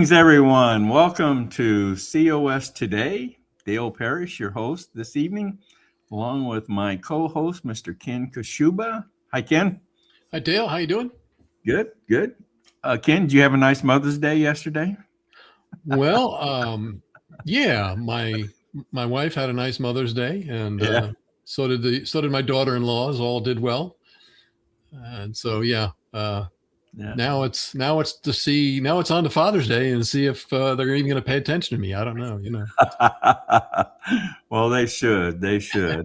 Greetings, everyone. Welcome to COS Today. Dale Parrish, your host this evening, along with my co-host, Mr. Ken Kashuba. Hi, Ken. Hi, Dale. How you doing? Good, good. Ken, did you have a nice Mother's Day yesterday? Well, yeah, my wife had a nice Mother's Day, and so did my daughter-in-laws. All did well, and so now it's on to Father's Day and see if they're even going to pay attention to me. I don't know, Well, they should. Yeah,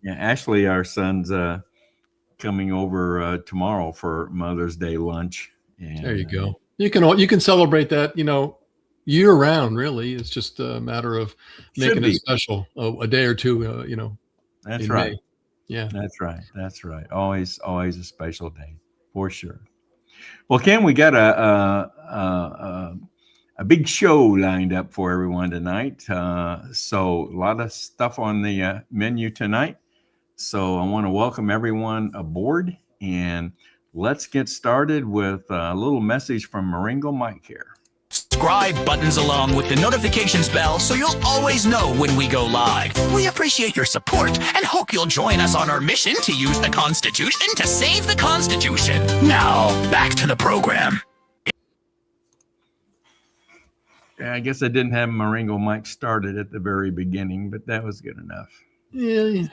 Ashley, our son's coming over tomorrow for Mother's Day lunch. And, there you go. You can celebrate that, year round. Really, it's just a matter of making it special a day or two. That's right. May. Yeah, that's right. Always a special day for sure. Well, Ken, we got a big show lined up for everyone tonight. So a lot of stuff on the menu tonight. So I want to welcome everyone aboard, and let's get started with a little message from Maringo Mike here. Subscribe buttons along with the notifications bell so you'll always know when we go live. We appreciate your support and hope you'll join us on our mission to use the Constitution to save the Constitution. Now, back to the program. Yeah, I guess I didn't have Maringo Mike started at the very beginning, but that was good enough. Yeah,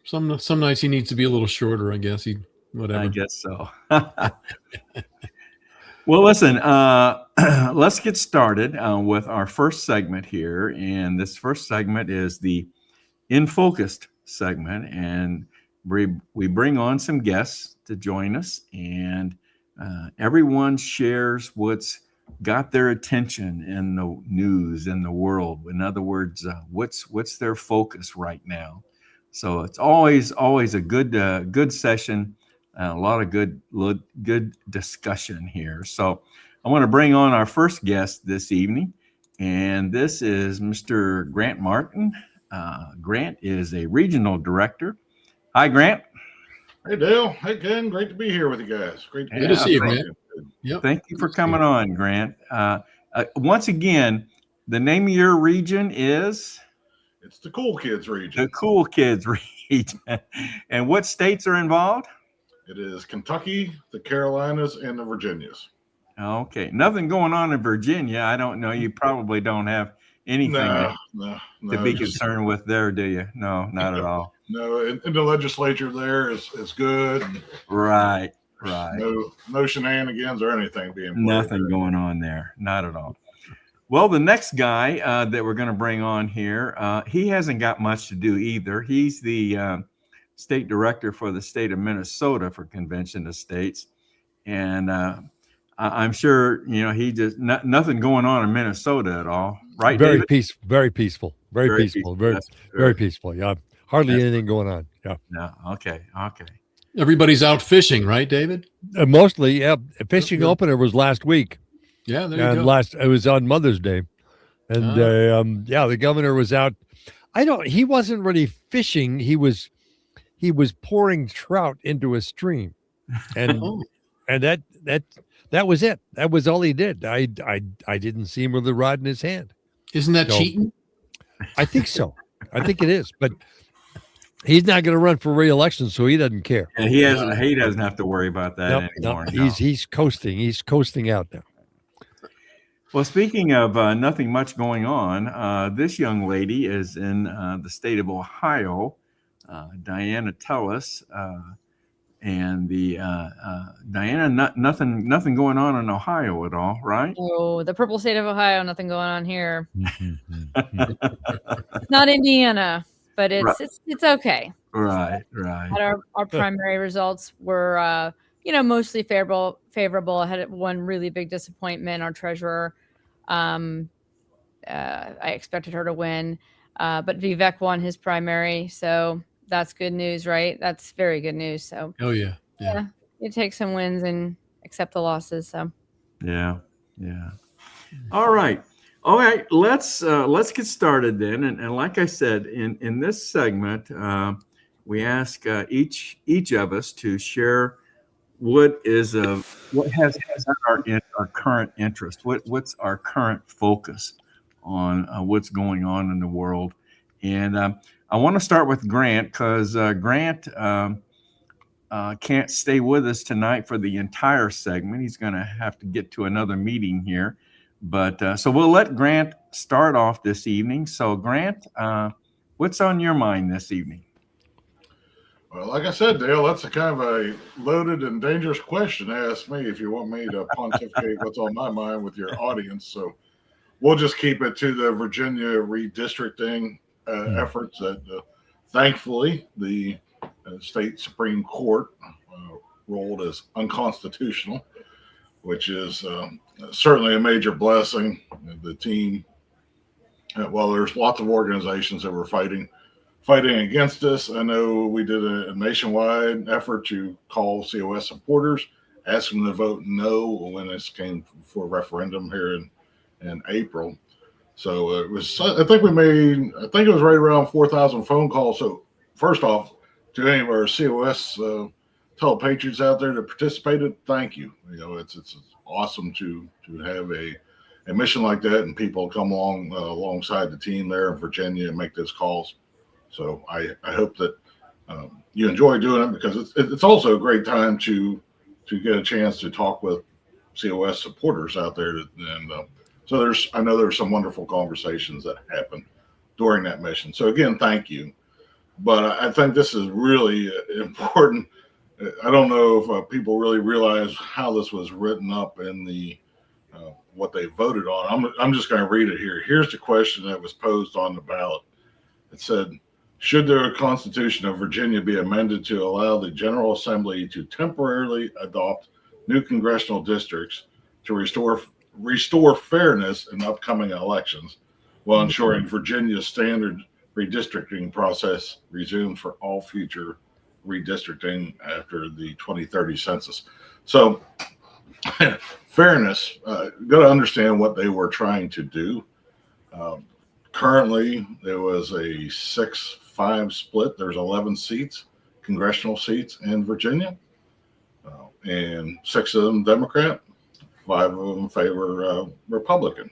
some nights he needs to be a little shorter, I guess. Whatever. I guess so. Well, listen, let's get started with our first segment here. And this first segment is the In Focused segment. And we bring on some guests to join us. And everyone shares what's got their attention in the news, in the world. In other words, what's their focus right now? So it's always a good session. A lot of good discussion here. So I want to bring on our first guest this evening, and this is Mr. Grant Martin. Grant is a regional director. Hi, Grant. Hey, Dale. Hey, Ken. Great to be here with you guys. Great to see you, Grant. Yep. Thank you for coming on, Grant. Once again, the name of your region is? It's the Cool Kids region. The Cool Kids region. And what states are involved? It is Kentucky, the Carolinas, and the Virginias. Okay. Nothing going on in Virginia. I don't know. You probably don't have anything to be concerned with there, do you? No, not at all. No, and the legislature there is good. Right. No shenanigans or anything being played. Nothing going on there. Not at all. Well, the next guy that we're going to bring on here, he hasn't got much to do either. He's the state director for the state of Minnesota for Convention of States. And I'm sure, he just nothing going on in Minnesota at all. Right. Very David? peaceful. Very peaceful. Very peaceful. Yeah. Hardly anything going on. Yeah. No. Okay. Everybody's out fishing, right, David? Mostly. Yeah. Fishing opener was last week. Yeah. There you go. It was on Mother's Day. And the governor was out. He wasn't really fishing. He was pouring trout into a stream, and and that was it. That was all he did. I didn't see him with a rod in his hand. Isn't that cheating? I think so. I think it is. But he's not going to run for re-election, so he doesn't care. And he doesn't have to worry about that anymore. No. He's coasting. He's coasting out now. Well, speaking of nothing much going on, this young lady is in the state of Ohio. Diana Tellis, and the Diana, nothing going on in Ohio at all, right? Oh, the purple state of Ohio, nothing going on here. Not Indiana, but it's okay. Right. Our primary results were mostly favorable. I had one really big disappointment. Our treasurer, I expected her to win, but Vivek won his primary, so that's good news, right? That's very good news. So, yeah, you take some wins and accept the losses. So, yeah. All right. Let's get started then. And like I said, in this segment, we ask each of us to share what has our current interest? What's our current focus on what's going on in the world? And I want to start with Grant because Grant can't stay with us tonight for the entire segment. He's going to have to get to another meeting here. But so we'll let Grant start off this evening. So, Grant, what's on your mind this evening? Well, like I said, Dale, that's a kind of a loaded and dangerous question to ask me if you want me to pontificate what's on my mind with your audience. So we'll just keep it to the Virginia redistricting efforts that thankfully the state Supreme Court ruled as unconstitutional, which is certainly a major blessing. The team, well, there's lots of organizations that were fighting against us. I know we did a nationwide effort to call COS supporters, ask them to vote no when this came for referendum here in April. So it was, I think it was right around 4,000 phone calls. So first off, to any of our COS telepatriots out there that participated, thank you. You know, it's awesome to have a mission like that and people come alongside the team there in Virginia and make those calls. So I hope that you enjoy doing it because it's also a great time to get a chance to talk with COS supporters out there. And so I know there's some wonderful conversations that happen during that mission. So again, thank you. But I think this is really important. I don't know if people really realize how this was written up in the what they voted on. I'm just going to read it here. Here's the question that was posed on the ballot. It said, should the Constitution of Virginia be amended to allow the General Assembly to temporarily adopt new congressional districts to restore fairness in upcoming elections while ensuring Virginia's standard redistricting process resumed for all future redistricting after the 2030 census? So fairness, got to understand what they were trying to do. Currently, there was a 6-5 split. There's 11 seats, congressional seats in Virginia, and 6 of them Democrat, 5 of them favor Republican.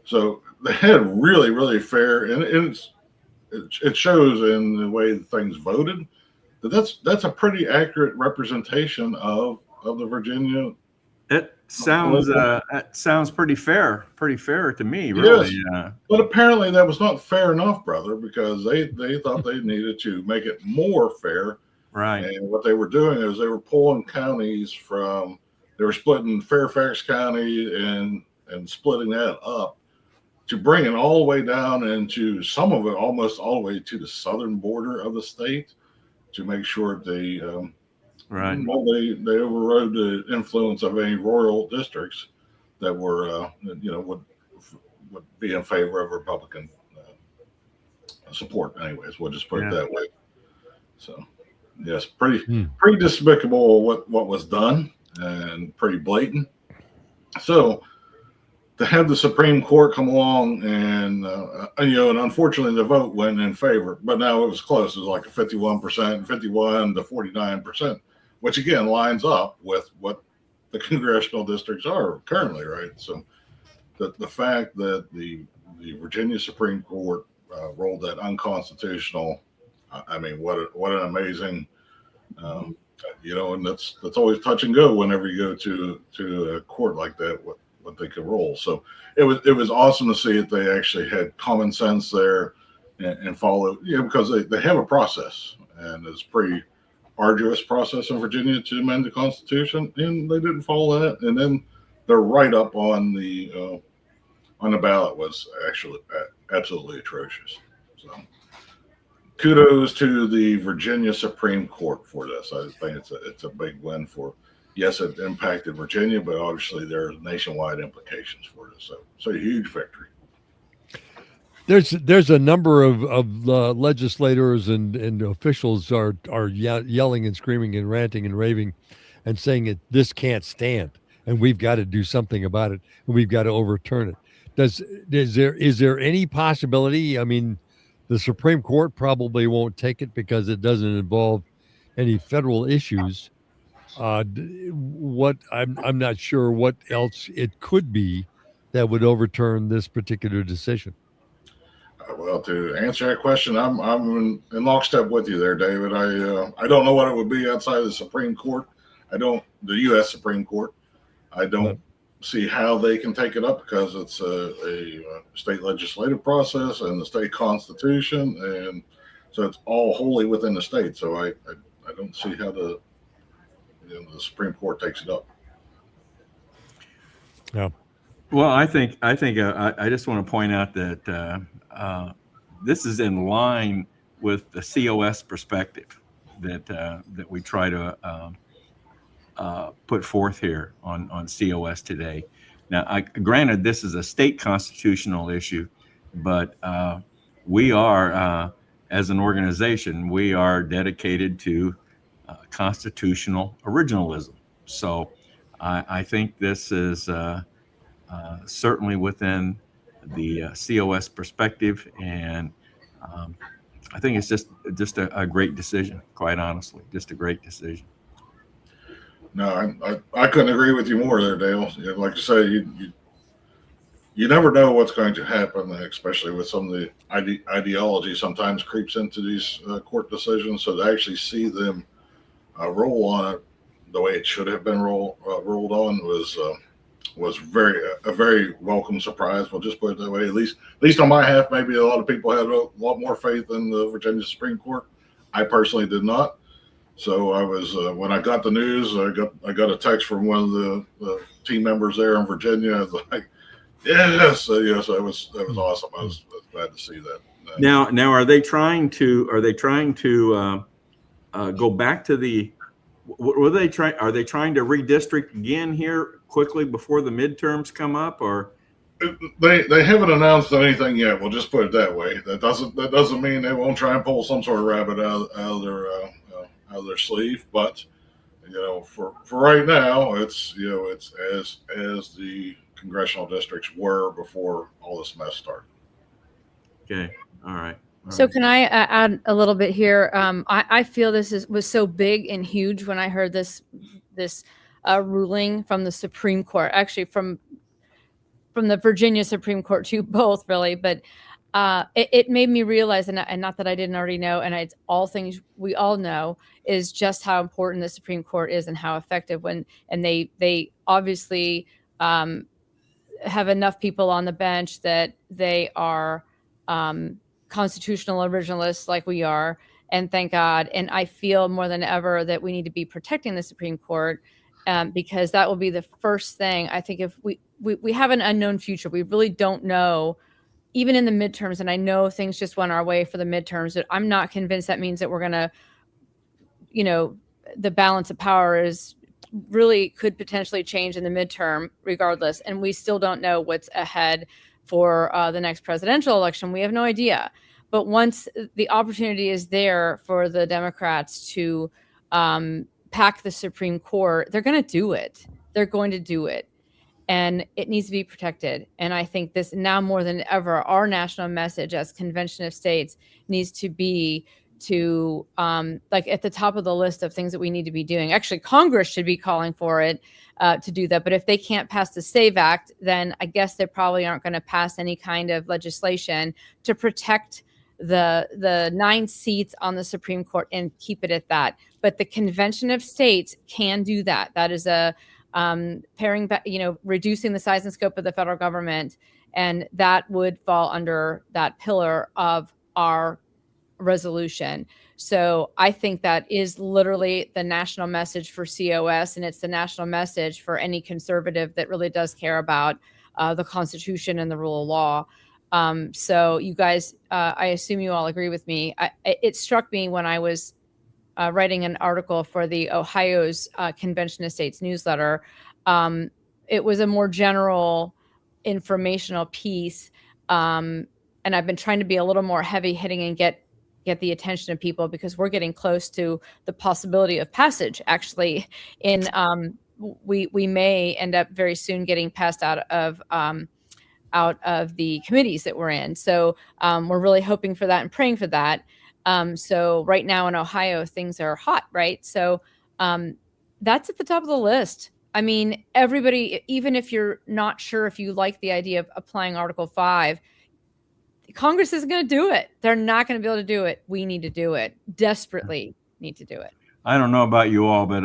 So they had really, really fair, and it shows in the way things voted that's a pretty accurate representation of the Virginia. It sounds pretty fair to me, really. Yes. But apparently that was not fair enough, brother, because they thought they needed to make it more fair. Right. And what they were doing is they were pulling counties they were splitting Fairfax County and splitting that up to bring it all the way down into some of it almost all the way to the southern border of the state to make sure they right. Well, they overrode the influence of any rural districts that were, would be in favor of Republican support. Anyways, we'll just put it that way. So, yes, pretty despicable what was done and pretty blatant. So, to have the Supreme Court come along and unfortunately the vote went in favor, but now it was close. It was like a 51%, 51 to 49%. Which again lines up with what the congressional districts are currently, right? So the fact that the Virginia Supreme Court ruled that unconstitutional, I mean, what an amazing, and that's always touch and go whenever you go to a court like that, what they could rule. So it was awesome to see that they actually had common sense there and follow, because they have a process and it's pretty arduous process in Virginia to amend the Constitution, and they didn't follow that. And then their write-up on the ballot was actually absolutely atrocious. So kudos to the Virginia Supreme Court for this. I think it's a big win for. Yes, it impacted Virginia, but obviously there are nationwide implications for this. So a huge victory. There's a number of legislators and officials are yelling and screaming and ranting and raving and saying this can't stand and we've got to do something about it and we've got to overturn it. Is there any possibility? I mean, the Supreme Court probably won't take it because it doesn't involve any federal issues. What I'm not sure what else it could be that would overturn this particular decision. Well, to answer that question, I'm in lockstep with you there, David. I don't know what it would be outside of the Supreme Court. The U.S. Supreme Court. I don't see how they can take it up because it's a state legislative process and the state constitution, and so it's all wholly within the state. So I don't see how the Supreme Court takes it up. Yeah. Well, I think I just want to point out that this is in line with the COS perspective that we try to put forth here on COS today. Now, granted, this is a state constitutional issue, but we are, as an organization, we are dedicated to constitutional originalism. So I think this is certainly within the COS perspective, and I think it's just a great decision, quite honestly, just a great decision. No, I couldn't agree with you more there, Dale. Like you say, you never know what's going to happen, especially with some of the ideology sometimes creeps into these court decisions. So to actually see them roll on it the way it should have been rolled on was a very welcome surprise. We'll just put it that way. At least on my half, maybe a lot of people had a lot more faith in the Virginia Supreme Court. I personally did not. So I was when I got the news, I got a text from one of the team members there in Virginia. I was like, yes, yes, that was awesome. I was glad to see that. Now, are they trying to go back to the? Are they trying to redistrict again here quickly before the midterms come up, or? They haven't announced anything yet. We'll just put it that way. That doesn't mean they won't try and pull some sort of rabbit out of their sleeve. But for right now, it's as the congressional districts were before all this mess started. Okay. All right. So can I add a little bit here? I feel this was so big and huge when I heard this ruling from the Supreme Court, actually from the Virginia Supreme Court too, both really, but it made me realize, and not that I didn't already know, and it's all things we all know, is just how important the Supreme Court is and how effective and they obviously have enough people on the bench that they are constitutional originalists like we are, and thank God. And I feel more than ever that we need to be protecting the Supreme Court because that will be the first thing. I think if we have an unknown future, we really don't know, even in the midterms. And I know things just went our way for the midterms, but I'm not convinced that means that we're going to, the balance of power is really could potentially change in the midterm regardless. And we still don't know what's ahead for the next presidential election. We have no idea. But once the opportunity is there for the Democrats to pack the Supreme Court, they're going to do it. They're going to do it. And it needs to be protected. And I think this now more than ever, our national message as Convention of States needs to be to like at the top of the list of things that we need to be doing. Actually, Congress should be calling for it to do that. But if they can't pass the SAVE Act, then I guess they probably aren't going to pass any kind of legislation to protect the 9 seats on the Supreme Court and keep it at that. But the Convention of States can do that. That is a paring back, reducing the size and scope of the federal government, and that would fall under that pillar of our resolution. So I think that is literally the national message for COS, and it's the national message for any conservative that really does care about the Constitution and the rule of law. So you guys, I assume you all agree with me. It struck me when I was writing an article for the Ohio's Convention of States newsletter. It was a more general informational piece. And I've been trying to be a little more heavy hitting and get the attention of people because we're getting close to the possibility of passage. Actually, we may end up very soon getting passed out of the committees that we're in. So we're really hoping for that and praying for that. So right now in Ohio, things are hot, right? So that's at the top of the list. I mean, everybody, even if you're not sure if you like the idea of applying Article 5, Congress isn't going to do it. They're not going to be able to do it. We need to do it. Desperately need to do it. I don't know about you all, but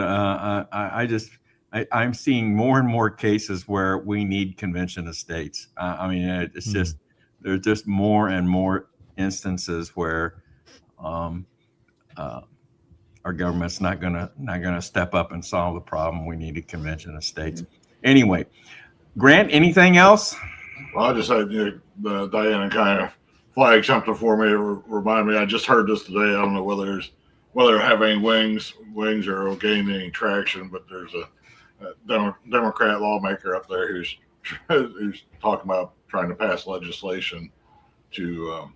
I'm seeing more and more cases where we need convention of states. I mean, it's just, there's just more and more instances where our government's not gonna step up and solve the problem. We need a convention of states. Anyway, Grant, anything else? Well, I just had Diana kind of flag something for me to remind me. I just heard this today. I don't know whether having wings are gaining traction, but there's a Democrat lawmaker up there who's talking about trying to pass legislation to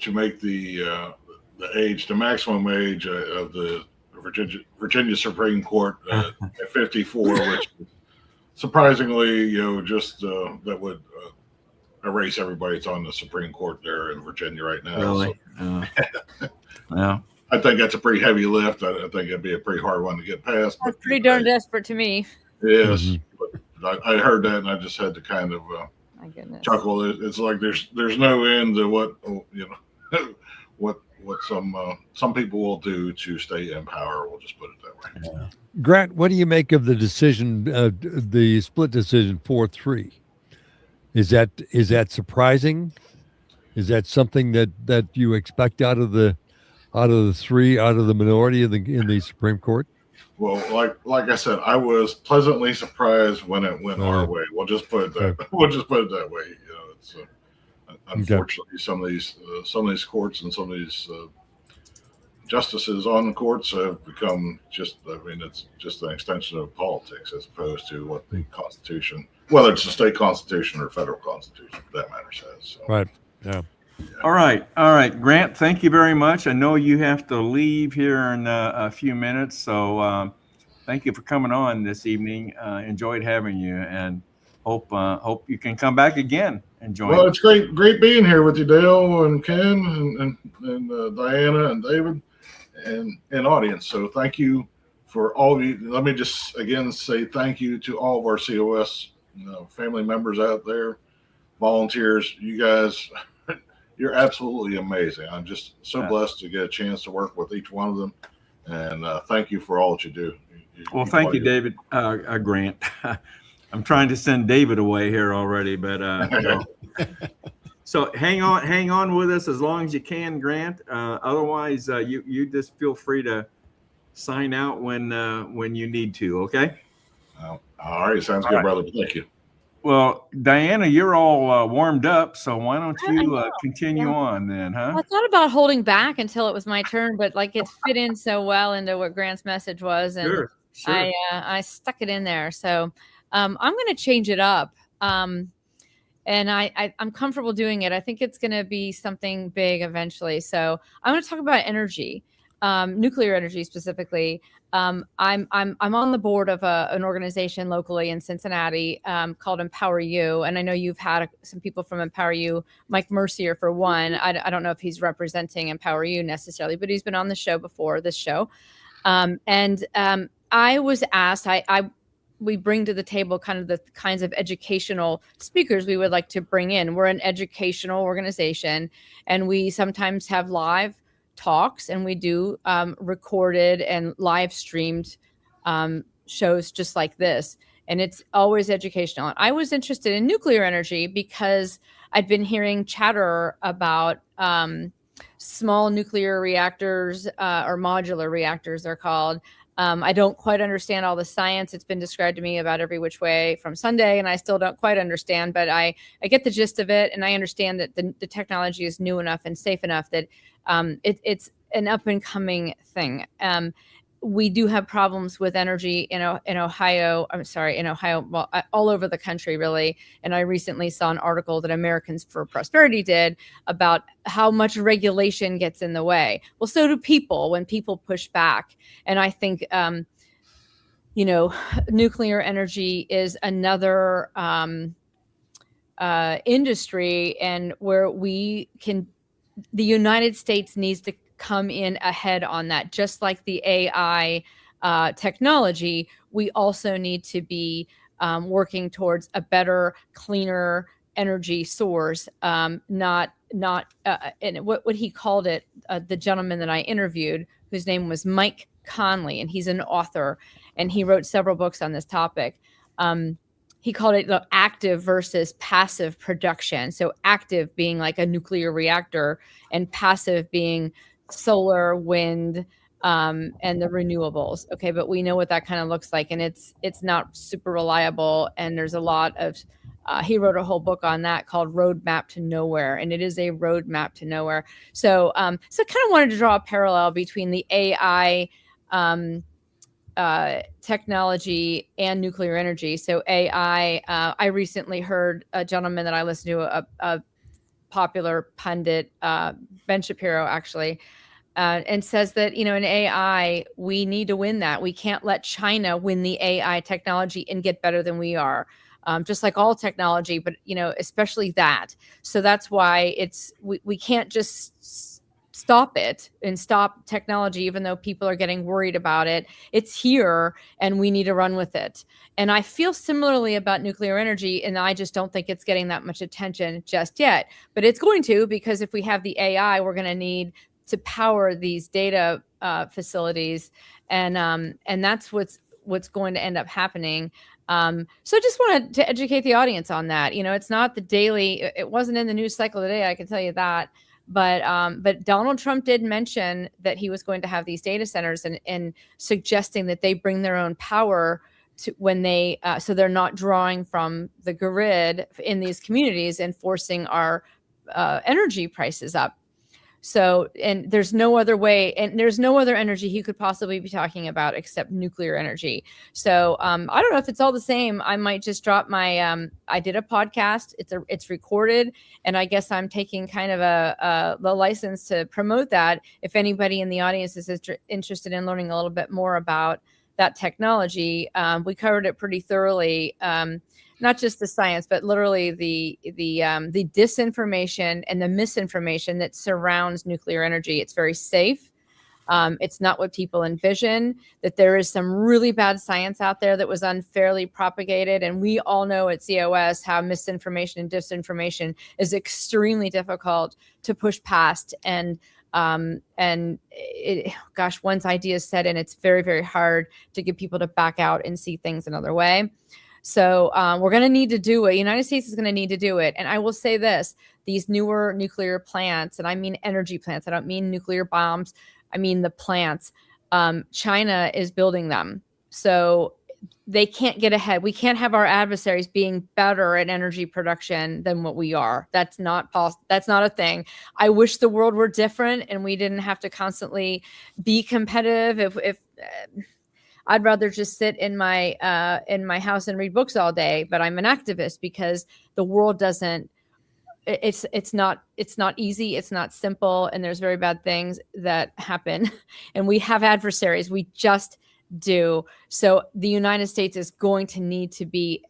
make the maximum age of the Virginia Supreme Court at 54, which surprisingly, just that would erase everybody that's on the Supreme Court there in Virginia right now. Really? So, Yeah. I think that's a pretty heavy lift. I think it'd be a pretty hard one to get past. That's pretty darn desperate to me. Yes, but I heard that and I just had to kind of My goodness. chuckle. It's like there's no end to what what some people will do to stay in power. We'll just put it that way. Yeah. Grant, what do you make of the decision, the split decision 4-3? Is that surprising? Is that something that you expect out of the minority in the Supreme Court? Well, like I said, I was pleasantly surprised when it went our way. We'll just put it that. We'll just put it that way. It's unfortunately some of these courts and some of these justices on the courts have become just. I mean, it's just an extension of politics as opposed to what the Constitution, whether it's the state constitution or federal constitution, for that matter, says. So, Right. Yeah. All right, Grant. Thank you very much. I know you have to leave here in a few minutes, so thank you for coming on this evening. Enjoyed having you, and hope you can come back again and join. Well, it's great being here with you, Dale and Ken and Diana and David and audience. So thank you for all of you. Let me just again say thank you to all of our COS family members out there, volunteers. You guys. You're absolutely amazing. I'm just so blessed to get a chance to work with each one of them, and thank you for all that you do. Well, thank you, David. Grant. I'm trying to send David away here already, but so hang on with us as long as you can, Grant. Otherwise, you just feel free to sign out when you need to. Okay. All right, sounds good, brother. Thank you. Well, Diana, you're all warmed up, so why don't you continue on then, huh? I thought about holding back until it was my turn, but it fit in so well into what Grant's message was, and Sure. I stuck it in there. So I'm going to change it up, and I'm comfortable doing it. I think it's going to be something big eventually. So I'm going to talk about energy, nuclear energy specifically. I'm on the board of an organization locally in Cincinnati called Empower You, and I know you've had some people from Empower You, Mike Mercier for one. I don't know if he's representing Empower You necessarily, but he's been on the show before this show. And I was asked, we bring to the table kind of the kinds of educational speakers we would like to bring in. We're an educational organization, and we sometimes have live talks, and we do recorded and live streamed shows just like this, and it's always educational. And I was interested in nuclear energy because I'd been hearing chatter about small nuclear reactors or modular reactors they're called. I don't quite understand all the science. It's been described to me about every which way from Sunday, and I still don't quite understand, but I get the gist of it, and I understand that the technology is new enough and safe enough that it's an up and coming thing. We do have problems with energy in Ohio. Well, all over the country, really. And I recently saw an article that Americans for Prosperity did about how much regulation gets in the way. Well, so do people when people push back. And I think, nuclear energy is another industry, and where the United States needs to come in ahead on that. Just like the AI technology, we also need to be working towards a better, cleaner energy source. Not and what he called it, the gentleman that I interviewed, whose name was Mike Conley, and he's an author, and he wrote several books on this topic. He called it the active versus passive production. So active being like a nuclear reactor, and passive being solar, wind, and the renewables. Okay, but we know what that kind of looks like, and it's not super reliable. And there's a lot of he wrote a whole book on that called Roadmap to Nowhere, and it is a roadmap to nowhere. So, so I kind of wanted to draw a parallel between the AI technology and nuclear energy. So AI, I recently heard a gentleman that I listened to, a popular pundit, Ben Shapiro, actually, and says that, in AI, we need to win that. We can't let China win the AI technology and get better than we are. Just like all technology, but especially that. So that's why we can't just stop it and stop technology, even though people are getting worried about it. It's here, and we need to run with it. And I feel similarly about nuclear energy, and I just don't think it's getting that much attention just yet. But it's going to, because if we have the AI, we're going to need to power these data facilities, and that's what's going to end up happening. So I just wanted to educate the audience on that. It's not the daily, it wasn't in the news cycle today, I can tell you that. But Donald Trump did mention that he was going to have these data centers, and suggesting that they bring their own power to when they, so they're not drawing from the grid in these communities and forcing our energy prices up. So, and there's no other way, and there's no other energy he could possibly be talking about except nuclear energy. So, I don't know if it's all the same. I might just drop my, I did a podcast. It's recorded, and I guess I'm taking kind of the license to promote that. If anybody in the audience is interested in learning a little bit more about that technology, we covered it pretty thoroughly. Not just the science, but literally the disinformation and the misinformation that surrounds nuclear energy. It's very safe. It's not what people envision, that there is some really bad science out there that was unfairly propagated. And we all know at COS how misinformation and disinformation is extremely difficult to push past. And once ideas set in, it's very, very hard to get people to back out and see things another way. So we're going to need to do it. The United States is going to need to do it. And I will say this, these newer nuclear plants, and I mean energy plants, I don't mean nuclear bombs, I mean the plants, China is building them. So they can't get ahead. We can't have our adversaries being better at energy production than what we are. That's not possible. That's not a thing. I wish the world were different and we didn't have to constantly be competitive. If I'd rather just sit in my house and read books all day, but I'm an activist because the world doesn't. It's not easy. It's not simple, and there's very bad things that happen, and we have adversaries. We just do. So the United States is going to need to be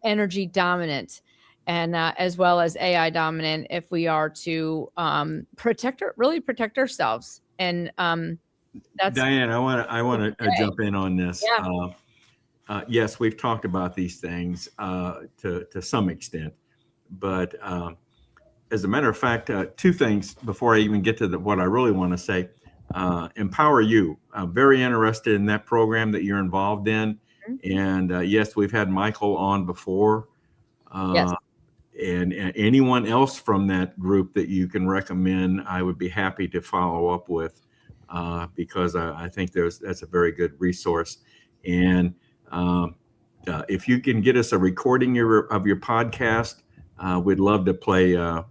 energy dominant, and as well as AI dominant, if we are to protect ourselves. And that's Diane, I want to jump in on this. Yeah. Yes, we've talked about these things to some extent, but as a matter of fact, two things before I even get to what I really want to say. Empower You. I'm very interested in that program that you're involved in, and yes, we've had Michael on before. Yes. And anyone else from that group that you can recommend, I would be happy to follow up with. Because I think that's a very good resource. And if you can get us a recording of your podcast, we'd love to play a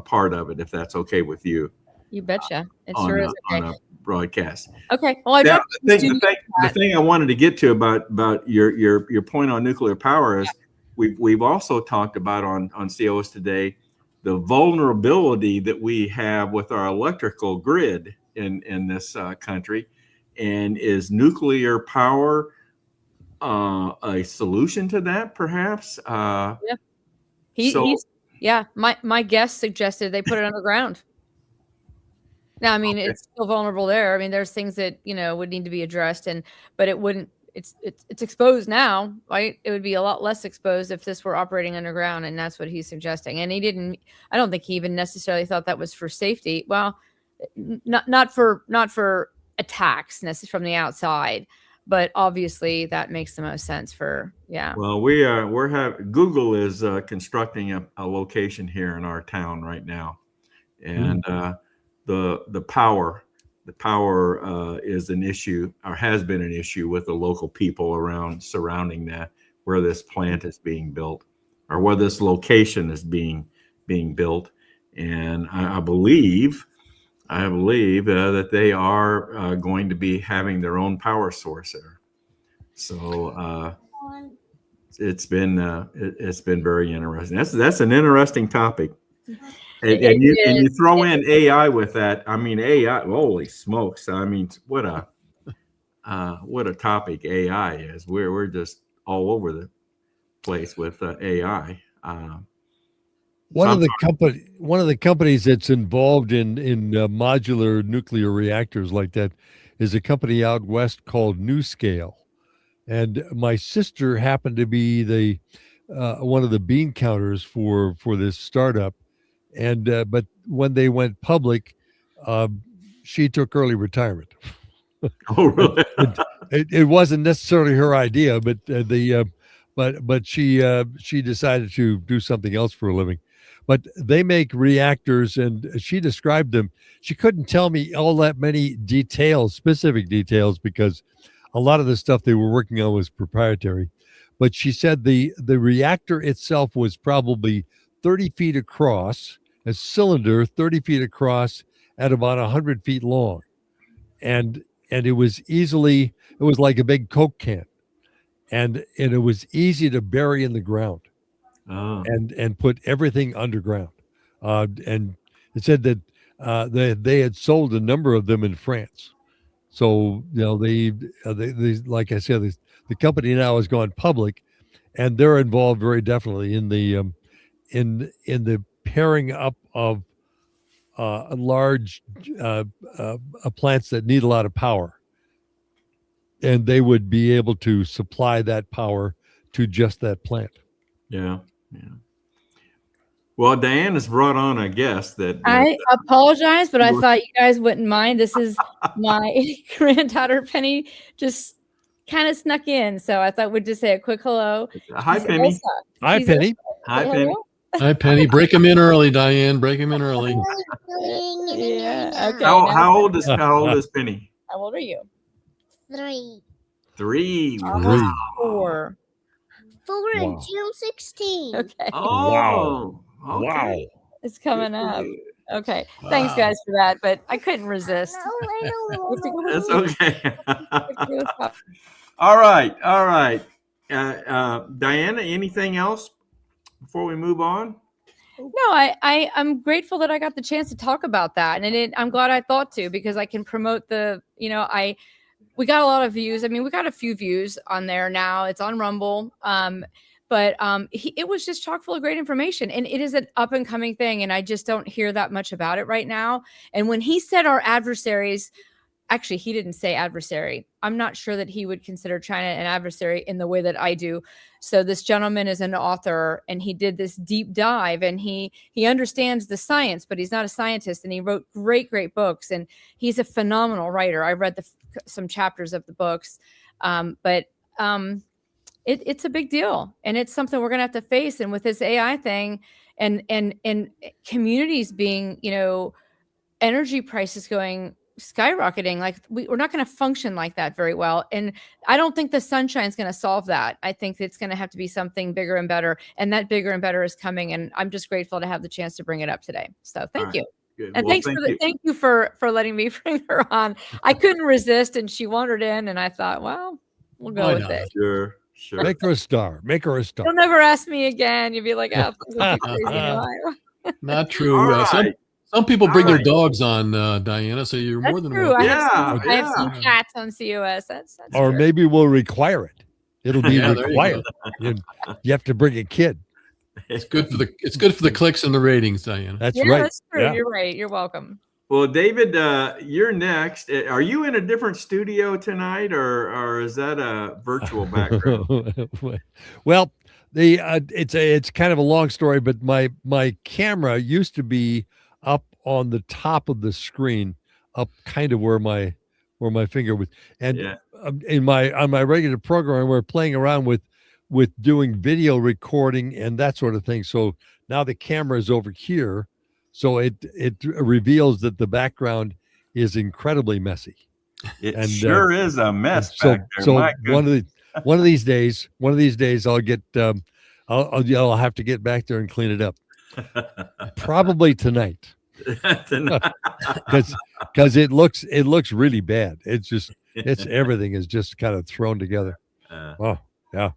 part of it, if that's okay with you. You betcha. It sure is okay. On a broadcast. Okay. Well, the thing I wanted to get to about your point on nuclear power is we've also talked about on COS today the vulnerability that we have with our electrical grid in this country, and is nuclear power a solution to that, perhaps? My guest suggested they put it underground. Now, I mean, Okay. it's still vulnerable there. I mean, there's things that, would need to be addressed, but it wouldn't. It's exposed now, right? It would be a lot less exposed if this were operating underground, and that's what he's suggesting. And he didn't. I don't think he even necessarily thought that was for safety. Well, not for attacks necessarily from the outside, but obviously that makes the most sense for Well, Google is constructing a location here in our town right now, and the power is an issue, or has been an issue, with the local people around surrounding that, where this plant is being built, or where this location is being built. And I believe that they are going to be having their own power source there. So it's been very interesting. That's an interesting topic. And you throw in AI with that. I mean, AI, holy smokes. I mean, what a topic AI is. We're just all over the place with AI. One of the companies that's involved in modular nuclear reactors like that is a company out west called NewScale. And my sister happened to be the one of the bean counters for this startup. And but when they went public, she took early retirement. Oh, really? It wasn't necessarily her idea, but but she decided to do something else for a living. But they make reactors, and she described them. She couldn't tell me all that many specific details, because a lot of the stuff they were working on was proprietary. But she said the reactor itself was probably 30 feet across, a cylinder 30 feet across at about 100 feet long. And it was like a big Coke can. And it was easy to bury in the ground. And put everything underground. And it said that they had sold a number of them in France. So they like I said, the company now has gone public, and they're involved very definitely in the pairing up of large plants that need a lot of power, and they would be able to supply that power to just that plant. Yeah. Well, Diane has brought on a guest that I apologize, but I thought you guys wouldn't mind. This is my granddaughter Penny, just kind of snuck in, so I thought we'd just say a quick hello. Hi, Penny. Hi, Penny. Hi, Penny. Hi, Penny. Break him in early, Diane. Break him in early. Yeah. Okay. How old is Penny? How old are you? 3. 3. Almost 4. 4 and 2, 16. Okay. Oh, okay. Wow. It's coming up. Okay. Thanks, guys, for that. But I couldn't resist. That's okay. All right. Diana, anything else before we move on? No, I'm grateful that I got the chance to talk about that, and I'm glad I thought to, because I can promote we got a lot of views. I mean, we got a few views on there now. It's on Rumble. But it was just chock full of great information, and it is an up and coming thing. And I just don't hear that much about it right now. And when he said our adversaries, actually, he didn't say adversary. I'm not sure that he would consider China an adversary in the way that I do. So this gentleman is an author, and he did this deep dive, and he understands the science, but he's not a scientist, and he wrote great books, and he's a phenomenal writer. I read some chapters of the books, but it's a big deal, and it's something we're going to have to face. And with this AI thing, and communities being, energy prices going skyrocketing, like we're not going to function like that very well. And I don't think the sunshine is going to solve that. I think it's going to have to be something bigger and better, and that bigger and better is coming. And I'm just grateful to have the chance to bring it up today. So thank you. Good. And Well, thank you for letting me bring her on. I couldn't resist, and she wandered in, and I thought, well, we'll go with it. Sure. Make her a star. You'll never ask me again. You'll be like, oh, not true. All right. Some people bring their dogs on, Diana, so you're more than true. welcome. I have seen cats on COS. That's or true. maybe we'll require it. It'll be required. You have to bring a kid. It's good for the clicks and the ratings, Diana. That's yeah, right. That's true. Yeah. You're right. You're welcome. Well, David, you're next. Are you in a different studio tonight, or is that a virtual background? Well, it's kind of a long story, but my camera used to be up on the top of the screen, up kind of where my finger was, and Yeah. in my on my regular program, we're playing around with doing video recording and that sort of thing. So now the camera is over here, so it reveals that the background is incredibly messy. It And sure is a and mess so back there. so My goodness. one of these days I'll get I'll have to get back there and clean it up. Probably tonight. Because it looks really bad. It's everything is just kind of thrown together. Oh yeah,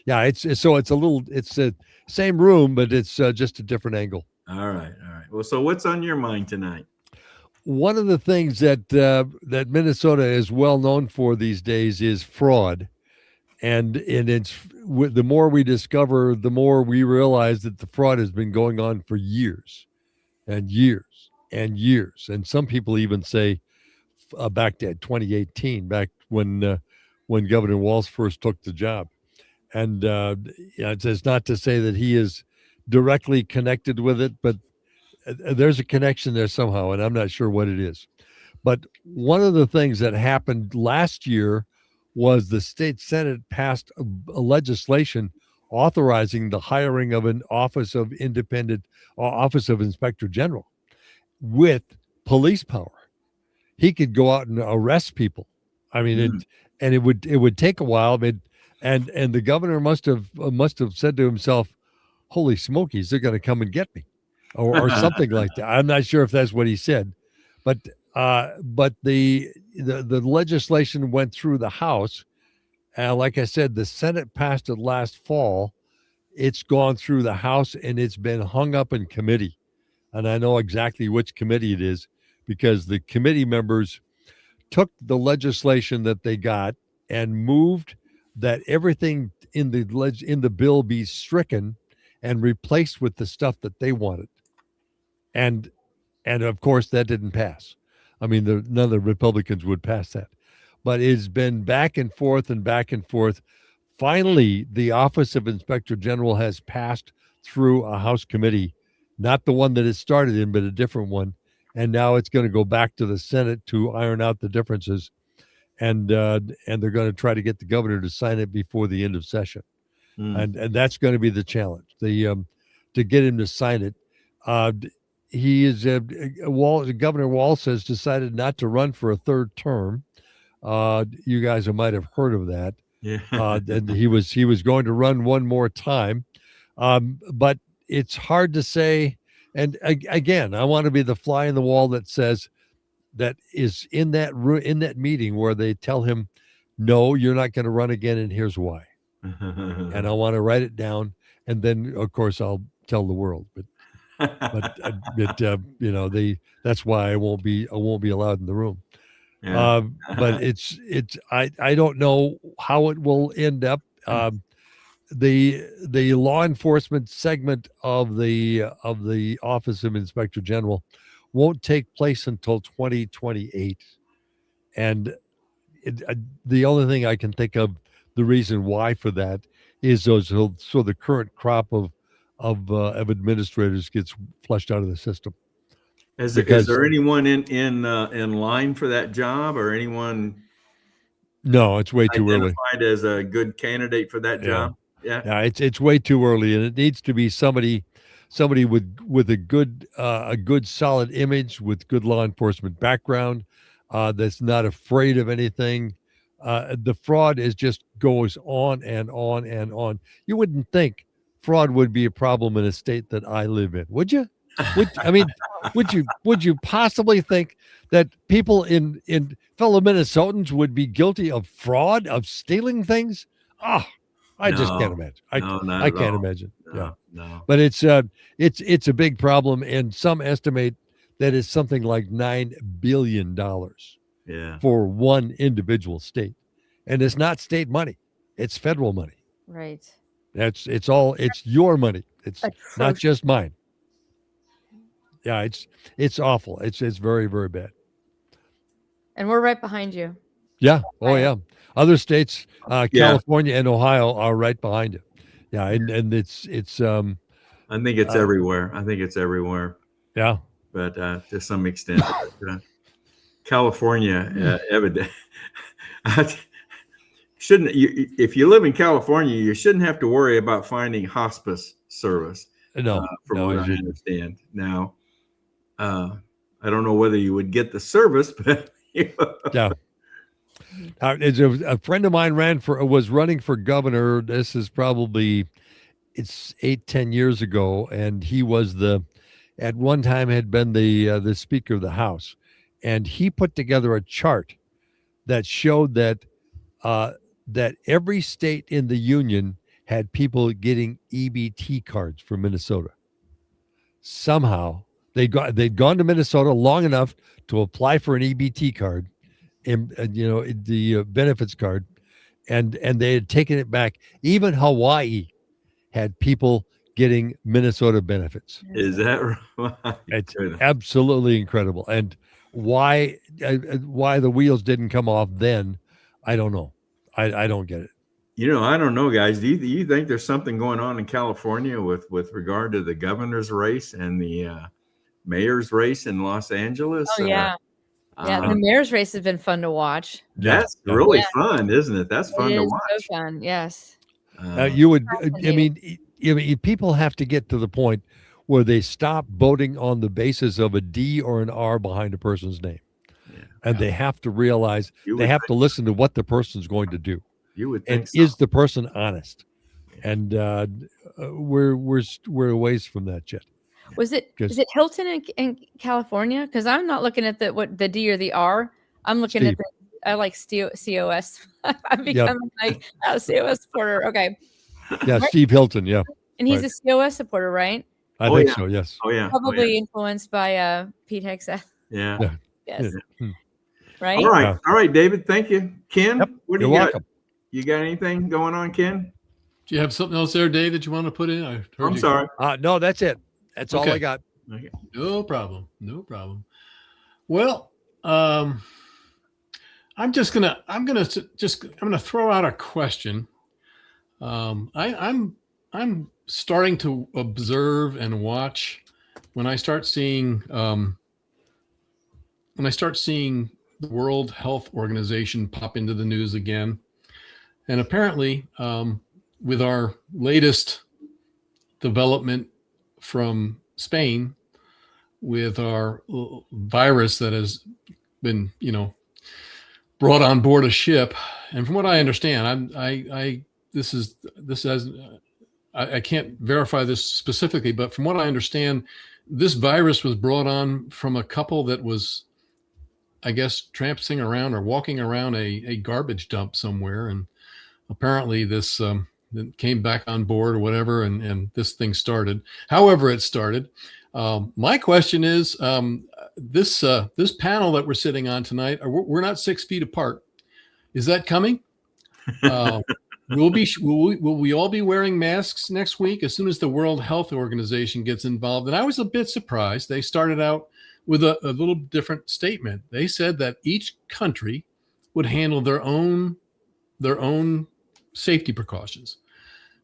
yeah. It's the same room, but it's just a different angle. All right. Well, so what's on your mind tonight? One of the things that Minnesota is well known for these days is fraud, and it's the more we discover, the more we realize that the fraud has been going on for years and years and years. And some people even say back to 2018, back when Governor Walz first took the job. And it's not to say that he is directly connected with it, but there's a connection there somehow, and I'm not sure what it is. But one of the things that happened last year was the state Senate passed a legislation authorizing the hiring of an Office of Inspector General with police power. He could go out and arrest people. I mean, it would take a while. And the governor must have said to himself, "Holy smokies, they're going to come and get me," or something like that. I'm not sure if that's what he said, but the legislation went through the House. Like I said, the Senate passed it last fall. It's gone through the House and it's been hung up in committee. And I know exactly which committee it is because the committee members took the legislation that they got and moved that everything in the bill be stricken and replaced with the stuff that they wanted. And of course that didn't pass. I mean, none of the Republicans would pass that. But it's been back and forth and back and forth. Finally, the Office of Inspector General has passed through a House committee, not the one that it started in, but a different one. And now it's going to go back to the Senate to iron out the differences. And they're going to try to get the governor to sign it before the end of session. And that's going to be the challenge. To get him to sign it. He is Governor Walz has decided not to run for a third term. You guys might have heard of that. Yeah. And he was going to run one more time, but it's hard to say. And again, I want to be the fly in the wall that says that is in that meeting where they tell him, "No, you're not going to run again, and here's why." And I want to write it down, and then of course I'll tell the world. But that's why I won't be allowed in the room. Yeah. But I don't know how it will end up. The law enforcement segment of the Office of Inspector General won't take place until 2028, and the only thing I can think of the reason why for that is so the current crop of administrators gets flushed out of the system. Is there anyone in line for that job, or anyone? No, it's way too early. Identified as a good candidate for that job. Yeah, it's way too early, and it needs to be somebody with a good solid image, with good law enforcement background, that's not afraid of anything. The fraud just goes on and on and on. You wouldn't think fraud would be a problem in a state that I live in, would you? Would you possibly think that people in fellow Minnesotans would be guilty of fraud, of stealing things? I just can't imagine. I can't imagine. No. But it's a big problem, and some estimate that it's something like $9 billion for one individual state. And it's not state money, it's federal money. Right. It's your money. It's not just mine. Yeah, it's awful. It's very, very bad. And we're right behind you. Yeah. Oh Ohio. yeah. Other states, Yeah. California and Ohio are right behind it. Yeah, and it's I think it's everywhere. I think it's everywhere, yeah. but to some extent, California, evident. Shouldn't you, if you live in California, you shouldn't have to worry about finding hospice service. No, From no, what you I shouldn't. understand. Now, I don't know whether you would get the service, but Yeah. It's a friend of mine was running for governor. This is probably it's 8-10 years ago, and he was at one time had been the Speaker of the House, and he put together a chart that showed that every state in the union had people getting EBT cards for Minnesota. Somehow they'd gone to Minnesota long enough to apply for an EBT card, and the benefits card, and they had taken it back. Even Hawaii had people getting Minnesota benefits. is that right? It's absolutely incredible. And why the wheels didn't come off then, I don't know. I don't get it. I don't know, guys. Do you think there's something going on in California with regard to the governor's race and the mayor's race in Los Angeles? Oh yeah. Yeah, the mayor's race has been fun to watch. That's really fun, isn't it? That's fun to watch. So fun, yes. You would, I mean, people have to get to the point where they stop voting on the basis of a D or an R behind a person's name. Yeah. And they have to realize they have to listen to what the person's going to do. You would think and so. Is the person honest? And we're a ways from that yet. Is it Hilton in California? Because I'm not looking at the D or the R. I'm looking at I like COS. I'm becoming like a COS supporter. Okay. Yeah, right? Steve Hilton. Yeah. And he's a COS supporter, right? I think so. Yes. Oh yeah. Probably influenced by Pete Hegseth. Yeah. Yes. Right. All right. All right, David. Thank you, Ken. Yep. What do you got? You got anything going on, Ken? Do you have something else there, Dave, that you want to put in? I'm sorry. No, that's it. That's all I got. Okay. No problem. Well, I'm gonna throw out a question. I'm starting to observe and watch when I start seeing the World Health Organization pop into the news again, and apparently with our latest development from Spain with our virus that has been, brought on board a ship. And from what I understand, I can't verify this specifically, but from what I understand, this virus was brought on from a couple that was, I guess, tramping around or walking around a garbage dump somewhere. And apparently this came back on board or whatever, and this thing started. However it started. My question is, this panel that we're sitting on tonight, we're not 6 feet apart. Is that coming? Will we all be wearing masks next week as soon as the World Health Organization gets involved? And I was a bit surprised. They started out with a little different statement. They said that each country would handle their own safety precautions.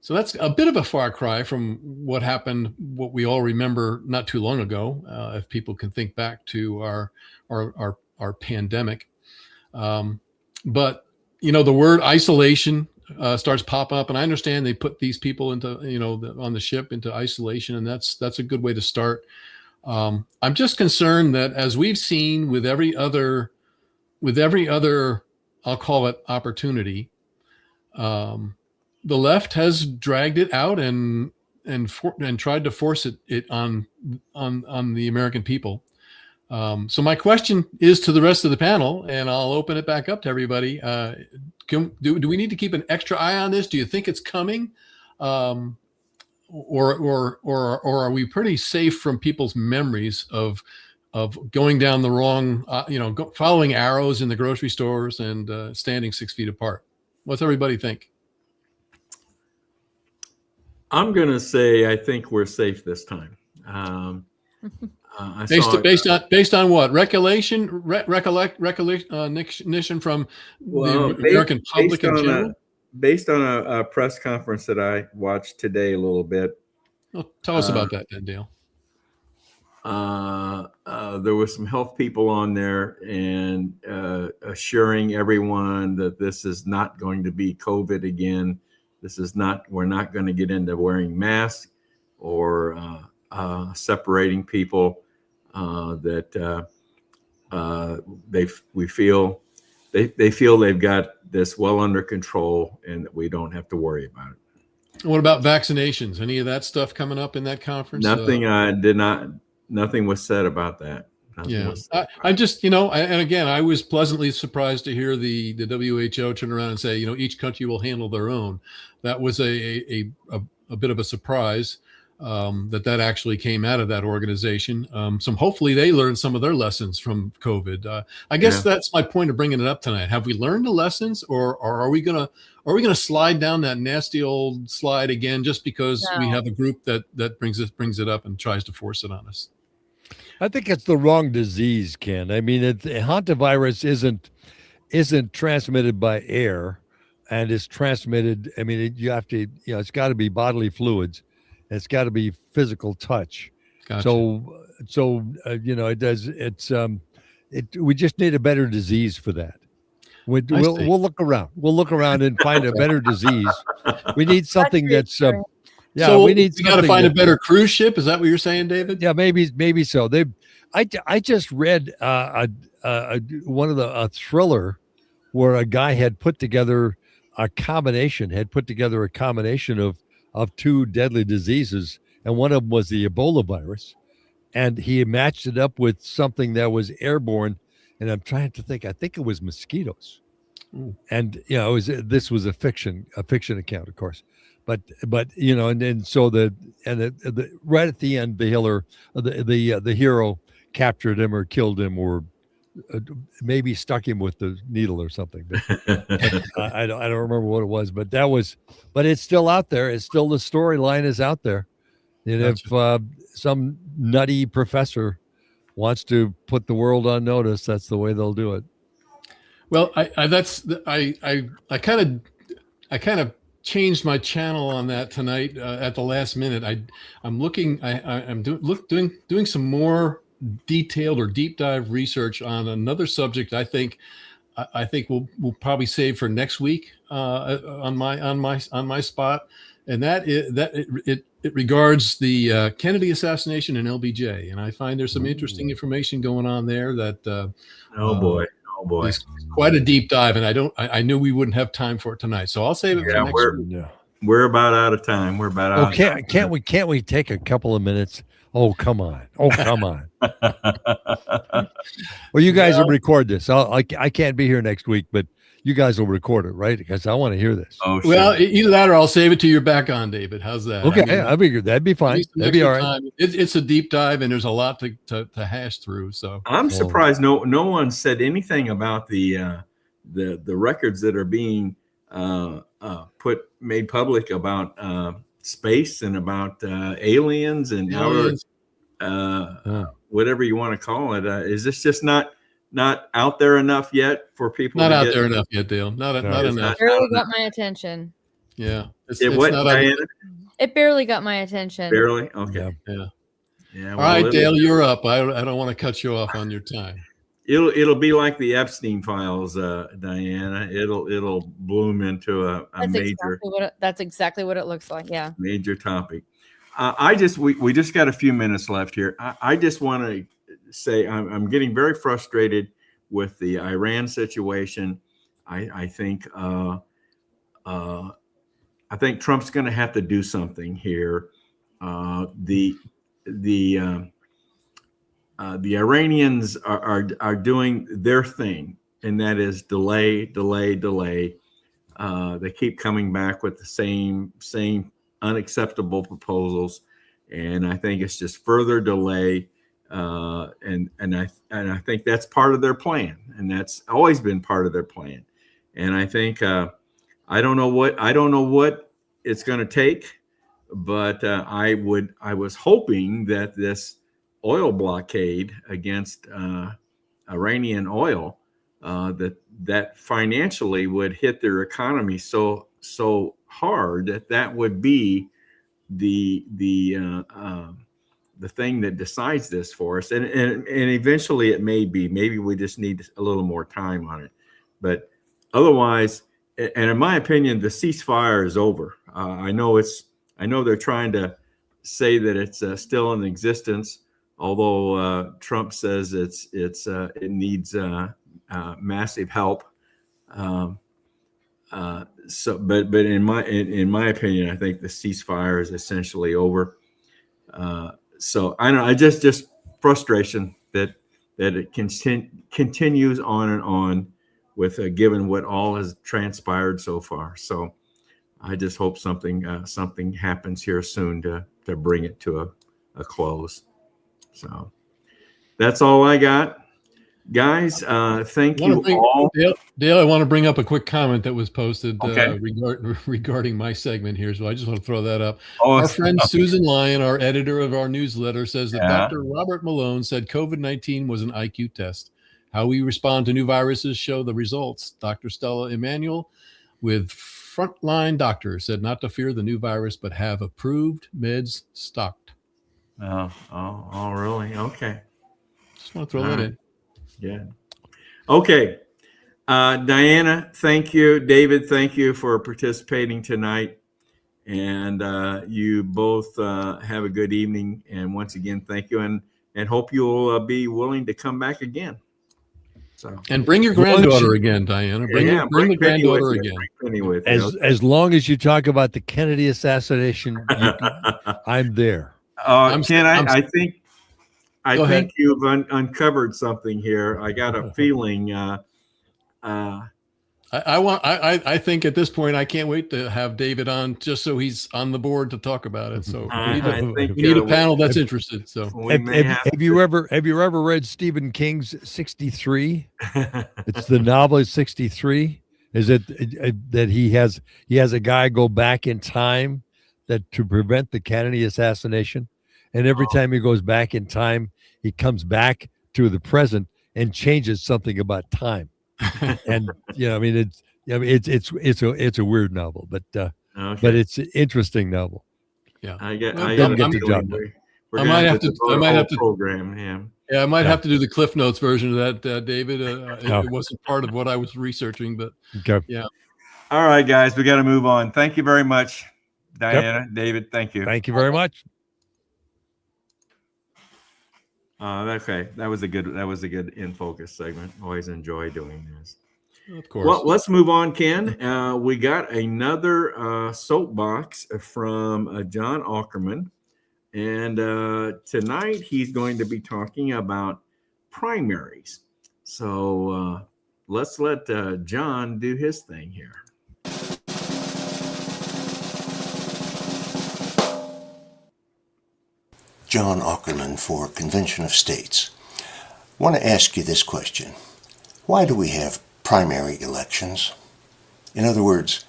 So that's a bit of a far cry from what happened, what we all remember not too long ago, if people can think back to our pandemic. But the word isolation starts popping up, and I understand they put these people into on the ship into isolation, and that's a good way to start. I'm just concerned that, as we've seen with every other, I'll call it opportunity, the left has dragged it out and tried to force it on the American people. So my question is to the rest of the panel, and I'll open it back up to everybody. Do we need to keep an extra eye on this? Do you think it's coming, or are we pretty safe from people's memories of going down the wrong, following arrows in the grocery stores and standing 6 feet apart? What's everybody think? I'm going to say I think we're safe this time. I Based saw based on what? Recollection from well, the American public in general. based on a press conference that I watched today a little bit. Well, tell us about that, then, Dale. There was some health people on there and assuring everyone that this is not going to be COVID again. We're not going to get into wearing masks or separating people. We feel they feel they've got this well under control and that we don't have to worry about it. What about vaccinations? Any of that stuff coming up in that conference? Nothing was said about that. I just, and again, I was pleasantly surprised to hear the WHO turn around and say, each country will handle their own. That was a bit of a surprise that actually came out of that organization. So hopefully they learned some of their lessons from COVID. I guess that's my point of bringing it up tonight. Have we learned the lessons, or are we gonna slide down that nasty old slide again just because we have a group that brings it up and tries to force it on us? I think it's the wrong disease, Ken. I mean, hantavirus isn't transmitted by air, and it's transmitted. I mean, you have to, it's got to be bodily fluids. It's got to be physical touch. Gotcha. So it does. We just need a better disease for that. We'll look around. We'll look around and find a better disease. We need something that's. We got to find a better cruise ship. Is that what you're saying, David? Yeah, maybe so. I just read a thriller where a guy had put together a combination of two deadly diseases, and one of them was the Ebola virus, and he matched it up with something that was airborne. And I'm trying to think. I think it was mosquitoes. Ooh. And this was a fiction account, of course. But and so the right at the end, the hero captured him or killed him or maybe stuck him with the needle or something. But I don't remember what it was, but it's still out there. It's still, the storyline is out there. And gotcha. If some nutty professor wants to put the world on notice, that's the way they'll do it. Well, I kind of changed my channel on that tonight at the last minute. I'm doing some more detailed or deep dive research on another subject. I think we'll probably save for next week on my spot, and it regards the Kennedy assassination and LBJ. And I find there's some interesting information going on there that oh boy. It's quite a deep dive, and I knew we wouldn't have time for it tonight, so I'll save it for next week. Yeah. We're about out of time. Can't we take a couple of minutes? Oh, come on. Well, you guys will record this. I can't be here next week, but you guys will record it, right? Because I want to hear this. Oh, sure. Well, either that or I'll save it till you're back on, David. How's that? Okay, I figure that'd be fine. That'd be all right. Time. It's a deep dive, and there's a lot to hash through. So I'm surprised no one said anything about the records that are being made public about space and about aliens and whatever you want to call it. Is this just not out there enough yet for people? Not out there enough yet, Dale. Not enough. It barely got my attention. Yeah. It barely got my attention. Barely? Okay. Yeah. All right, Dale, you're up. I don't want to cut you off on your time. It'll be like the Epstein files, Diana. It'll bloom into a major. That's exactly what it looks like. Yeah. Major topic. We just got a few minutes left here. I just want to say I'm getting very frustrated with the Iran situation. I think Trump's going to have to do something here. The Iranians are doing their thing, and that is delay. They keep coming back with the same unacceptable proposals, and I think it's just further delay. And I think that's part of their plan, and that's always been part of their plan. And I think I don't know what it's going to take, but I was hoping that this oil blockade against Iranian oil, that financially would hit their economy so hard that would be the thing that decides this for us, and eventually it maybe we just need a little more time on it, but otherwise, and in my opinion, the ceasefire is over. I know they're trying to say that it's still in existence, although Trump says it needs massive help. But in my opinion, I think the ceasefire is essentially over. So I don't know. I just frustration that it continues on and on with given what all has transpired so far. So I just hope something happens here soon to bring it to a close. So that's all I got, guys. Thank you all. Dale, I want to bring up a quick comment that was posted Okay. regarding my segment here. So I just want to throw that up. Oh, Our friend Susan Lyon, our editor of our newsletter, says that Yeah. Dr. Robert Malone said COVID-19 was an IQ test. How we respond to new viruses show the results. Dr. Stella Emanuel with Frontline Doctors said not to fear the new virus, but have approved meds stocked. Oh, really? Okay. Just want to throw that in. Yeah. Okay. Diana, thank you. David, thank you for participating tonight. And you both have a good evening. And once again, thank you. And hope you'll be willing to come back again. So. And bring your granddaughter again, Diana. Bring the granddaughter again. As long as you talk about the Kennedy assassination, I'm there. Ken, I think you've uncovered something here. I got a feeling. I think at this point I can't wait to have David on just so he's on the board to talk about it. So we need a panel that's interested. So have you ever read Stephen King's 63? It's the novel 63. Is it that he has a guy go back in time to prevent the Kennedy assassination, and every time he goes back in time, he comes back to the present and changes something about time. And it's a weird novel, but it's an interesting novel. Yeah, I might have to program him. Yeah, I might have to do the Cliff Notes version of that, David. It wasn't part of what I was researching, but yeah. All right, guys, we got to move on. Thank you very much, Diana, David. Thank you. Thank you very much. Okay, that was a good in focus segment. Always enjoy doing this. Of course. Well, let's move on, Ken. We got another soapbox from John Ackerman, and tonight he's going to be talking about primaries. So let's let John do his thing here. John Ackerman for Convention of States. I want to ask you this question. Why do we have primary elections? In other words,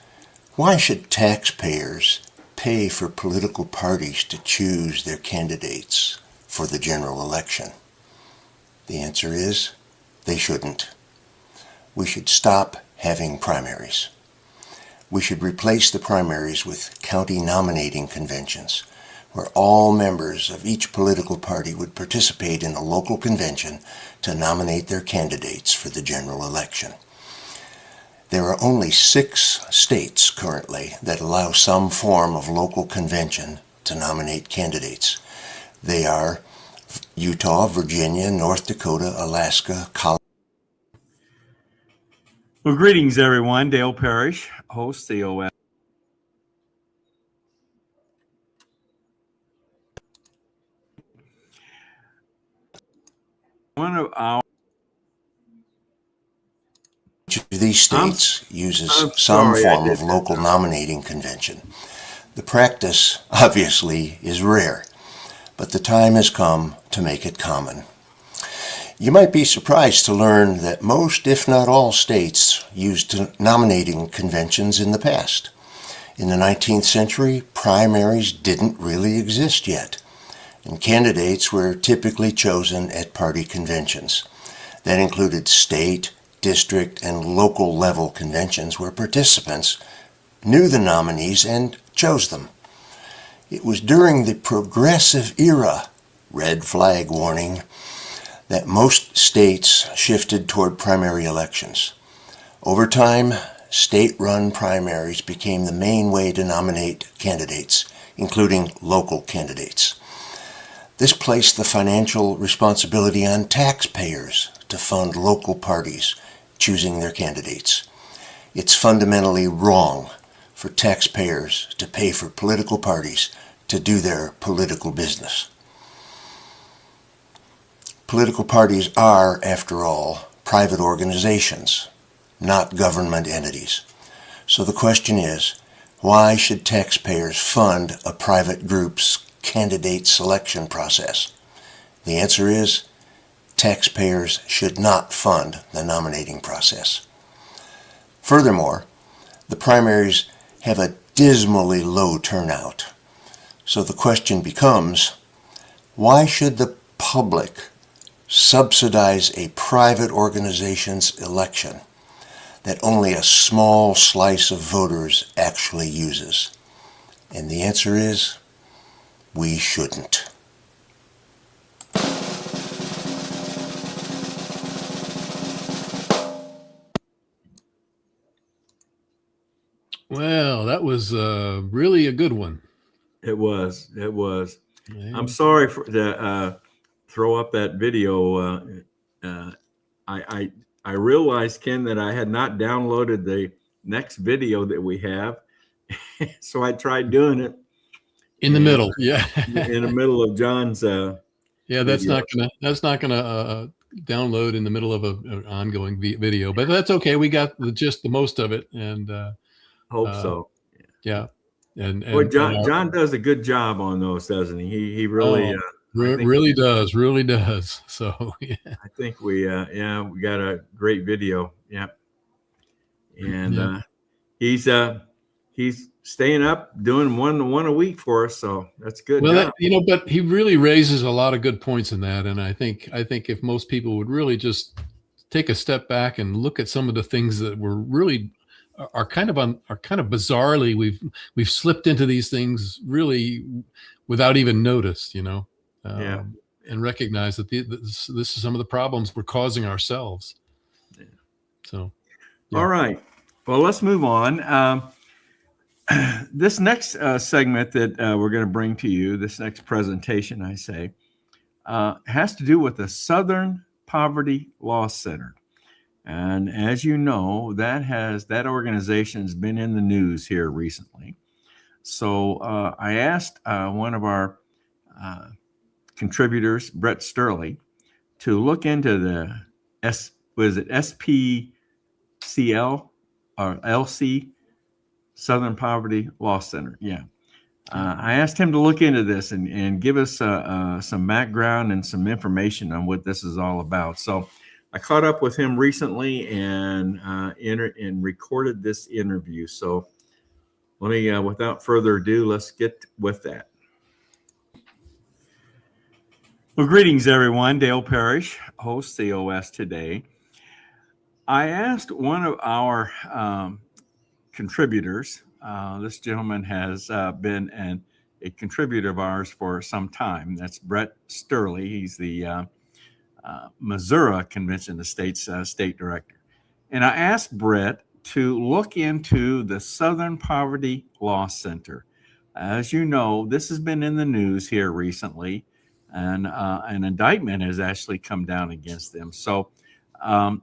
why should taxpayers pay for political parties to choose their candidates for the general election? The answer is, they shouldn't. We should stop having primaries. We should replace the primaries with county nominating conventions, where all members of each political party would participate in a local convention to nominate their candidates for the general election. There are only 6 states currently that allow some form of local convention to nominate candidates. They are Utah, Virginia, North Dakota, Alaska, Colorado. Well, greetings, everyone. Dale Parrish, host COS. One of our Each of these states uses some form of local nominating convention. The practice, obviously, is rare, but the time has come to make it common. You might be surprised to learn that most, if not all, states used nominating conventions in the past. In the 19th century, primaries didn't really exist yet. and candidates were typically chosen at party conventions. That included state, district, and local level conventions where participants knew the nominees and chose them. It was during the progressive era, red flag warning, that most states shifted toward primary elections. Over time, state-run primaries became the main way to nominate candidates, including local candidates. This placed the financial responsibility on taxpayers to fund local parties choosing their candidates. It's fundamentally wrong for taxpayers to pay for political parties to do their political business. Political parties are, after all, private organizations, not government entities. So the question is, why should taxpayers fund a private group's candidate selection process? The answer is, taxpayers should not fund the nominating process. Furthermore, the primaries have a dismally low turnout. So the question becomes, why should the public subsidize a private organization's election that only a small slice of voters actually uses? And the answer is, we shouldn't. Well, that was really a good one. It was. It was. Yeah. I'm sorry to throw up that video. I realized, Ken, that I had not downloaded the next video that we have, so I tried doing it in the middle. Yeah, in the middle of John's. Yeah, that's not gonna download in the middle of an ongoing video, but that's okay. We got the most of it, and hope so. Yeah, and boy, John does a good job on those, doesn't he? He really really does. So yeah, I think we got a great video. Yeah, and he's staying up doing one a week for us, so that's good. Well, but he really raises a lot of good points in that, and I think if most people would really just take a step back and look at some of the things that were really are kind of bizarrely we've slipped into these things really without even noticed, and recognize that this is some of the problems we're causing ourselves. Yeah. So, yeah. All right, well, let's move on. This next segment that we're going to bring to you, this next presentation, I say, has to do with the Southern Poverty Law Center. And as you know, that organization's been in the news here recently. So I asked one of our contributors, Brett Sturley, to look into the SPCL or LC, Southern Poverty Law Center. Yeah. I asked him to look into this and give us some background and some information on what this is all about. So I caught up with him recently and recorded this interview. So let me, without further ado, let's get with that. Well, greetings, everyone. Dale Parrish, host COS today. I asked one of our contributors. This gentleman has been a contributor of ours for some time. That's Brett Sturley. He's the Missouri Convention of States state director. And I asked Brett to look into the Southern Poverty Law Center. As you know, this has been in the news here recently, and an indictment has actually come down against them. So I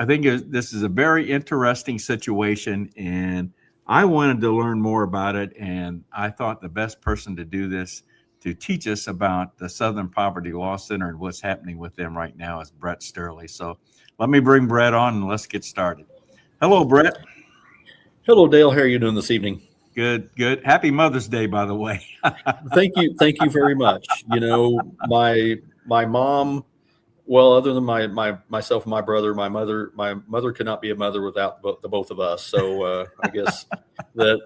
think this is a very interesting situation, and I wanted to learn more about it, and I thought the best person to do this, to teach us about the Southern Poverty Law Center and what's happening with them right now, is Brett Sturley. So let me bring Brett on and let's get started. Hello, Brett. Hello, Dale. How are you doing this evening? Good, good. Happy Mother's Day, by the way. Thank you very much. My mom, well, other than myself and my brother, my mother could not be a mother without the both of us. So I guess that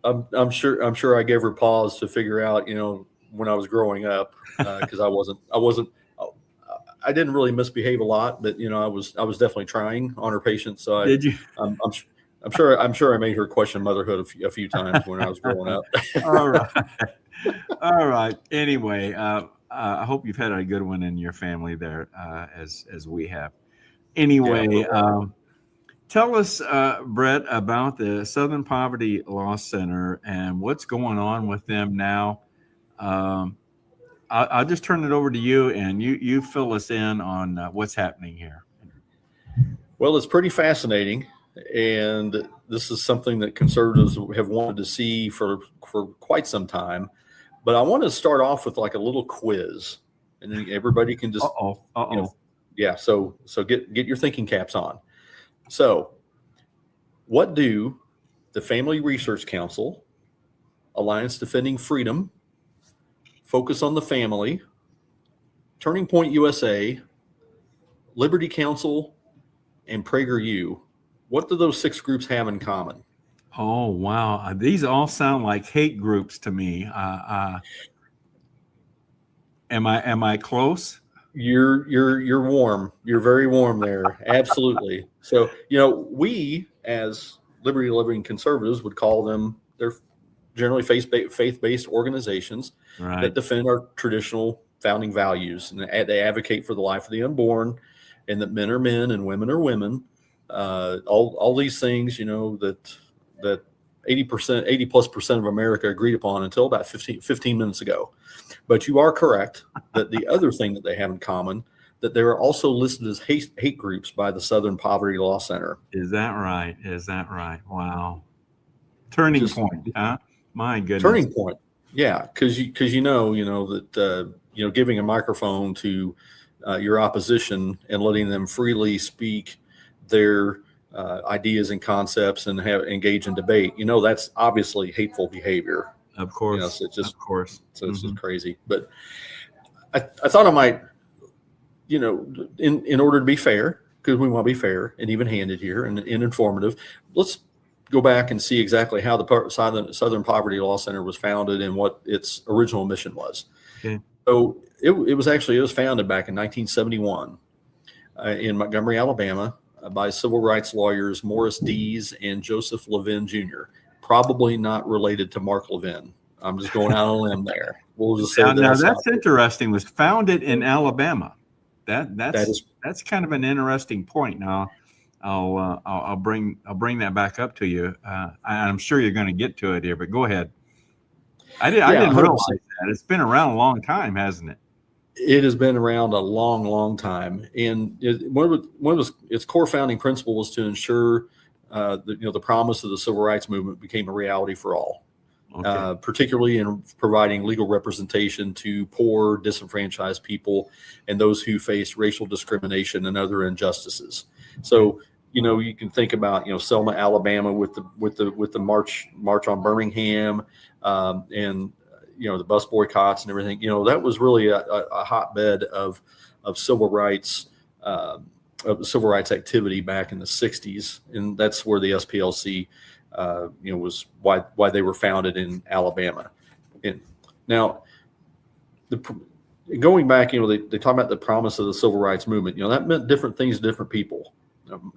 I'm sure I gave her pause to figure out when I was growing up, because I didn't really misbehave a lot, but I was definitely trying on her patients. So Did you? I'm sure I made her question motherhood a few times when I was growing up. All right. All right. Anyway, I hope you've had a good one in your family there, as we have. Anyway, tell us, Brett, about the Southern Poverty Law Center and what's going on with them now. I'll just turn it over to you, and you fill us in on what's happening here. Well, it's pretty fascinating, and this is something that conservatives have wanted to see for quite some time. But I want to start off with like a little quiz, and then everybody can just So get your thinking caps on. So, what do the Family Research Council, Alliance Defending Freedom, Focus on the Family, Turning Point USA, Liberty Council, and PragerU, what do those 6 groups have in common? Oh, wow. These all sound like hate groups to me. Am I close? You're warm. You're very warm there. Absolutely. So, we as liberty loving conservatives would call them, they're generally faith-based organizations that defend our traditional founding values, and they advocate for the life of the unborn, and that men are men and women are women. All these things, that 80+% of America agreed upon until about 15 minutes ago. But you are correct that the other thing that they have in common, that they are also listed as hate groups by the Southern Poverty Law Center. Is that right? Wow. Turning point, huh? My goodness. Turning point. Yeah, because you know that giving a microphone to your opposition and letting them freely speak their ideas and concepts and engage in debate, that's obviously hateful behavior. Of course. So of course. So it's just crazy. But I thought I might, in order to be fair, because we want to be fair and even-handed here and informative, let's go back and see exactly how the Southern Poverty Law Center was founded and what its original mission was. Okay. So it was founded back in 1971 in Montgomery, Alabama, by civil rights lawyers Morris Dees and Joseph Levin Jr., probably not related to Mark Levin. I'm just going out on a limb there. We'll just say now that's interesting. Was founded in Alabama. That's kind of an interesting point. Now, I'll bring that back up to you. I'm sure you're going to get to it here, but go ahead. I didn't realize that. It's been around a long time, hasn't it? It has been around a long, long time, and one of its core founding principle was to ensure that the promise of the civil rights movement became a reality for all, particularly in providing legal representation to poor, disenfranchised people and those who face racial discrimination and other injustices. So, you can think about Selma, Alabama, with the march on Birmingham, and the bus boycotts and everything. That was really a hotbed of civil rights. Of civil rights activity back in the 60s, and that's where the SPLC, was why they were founded in Alabama. And now, going back, they talk about the promise of the civil rights movement. That meant different things to different people.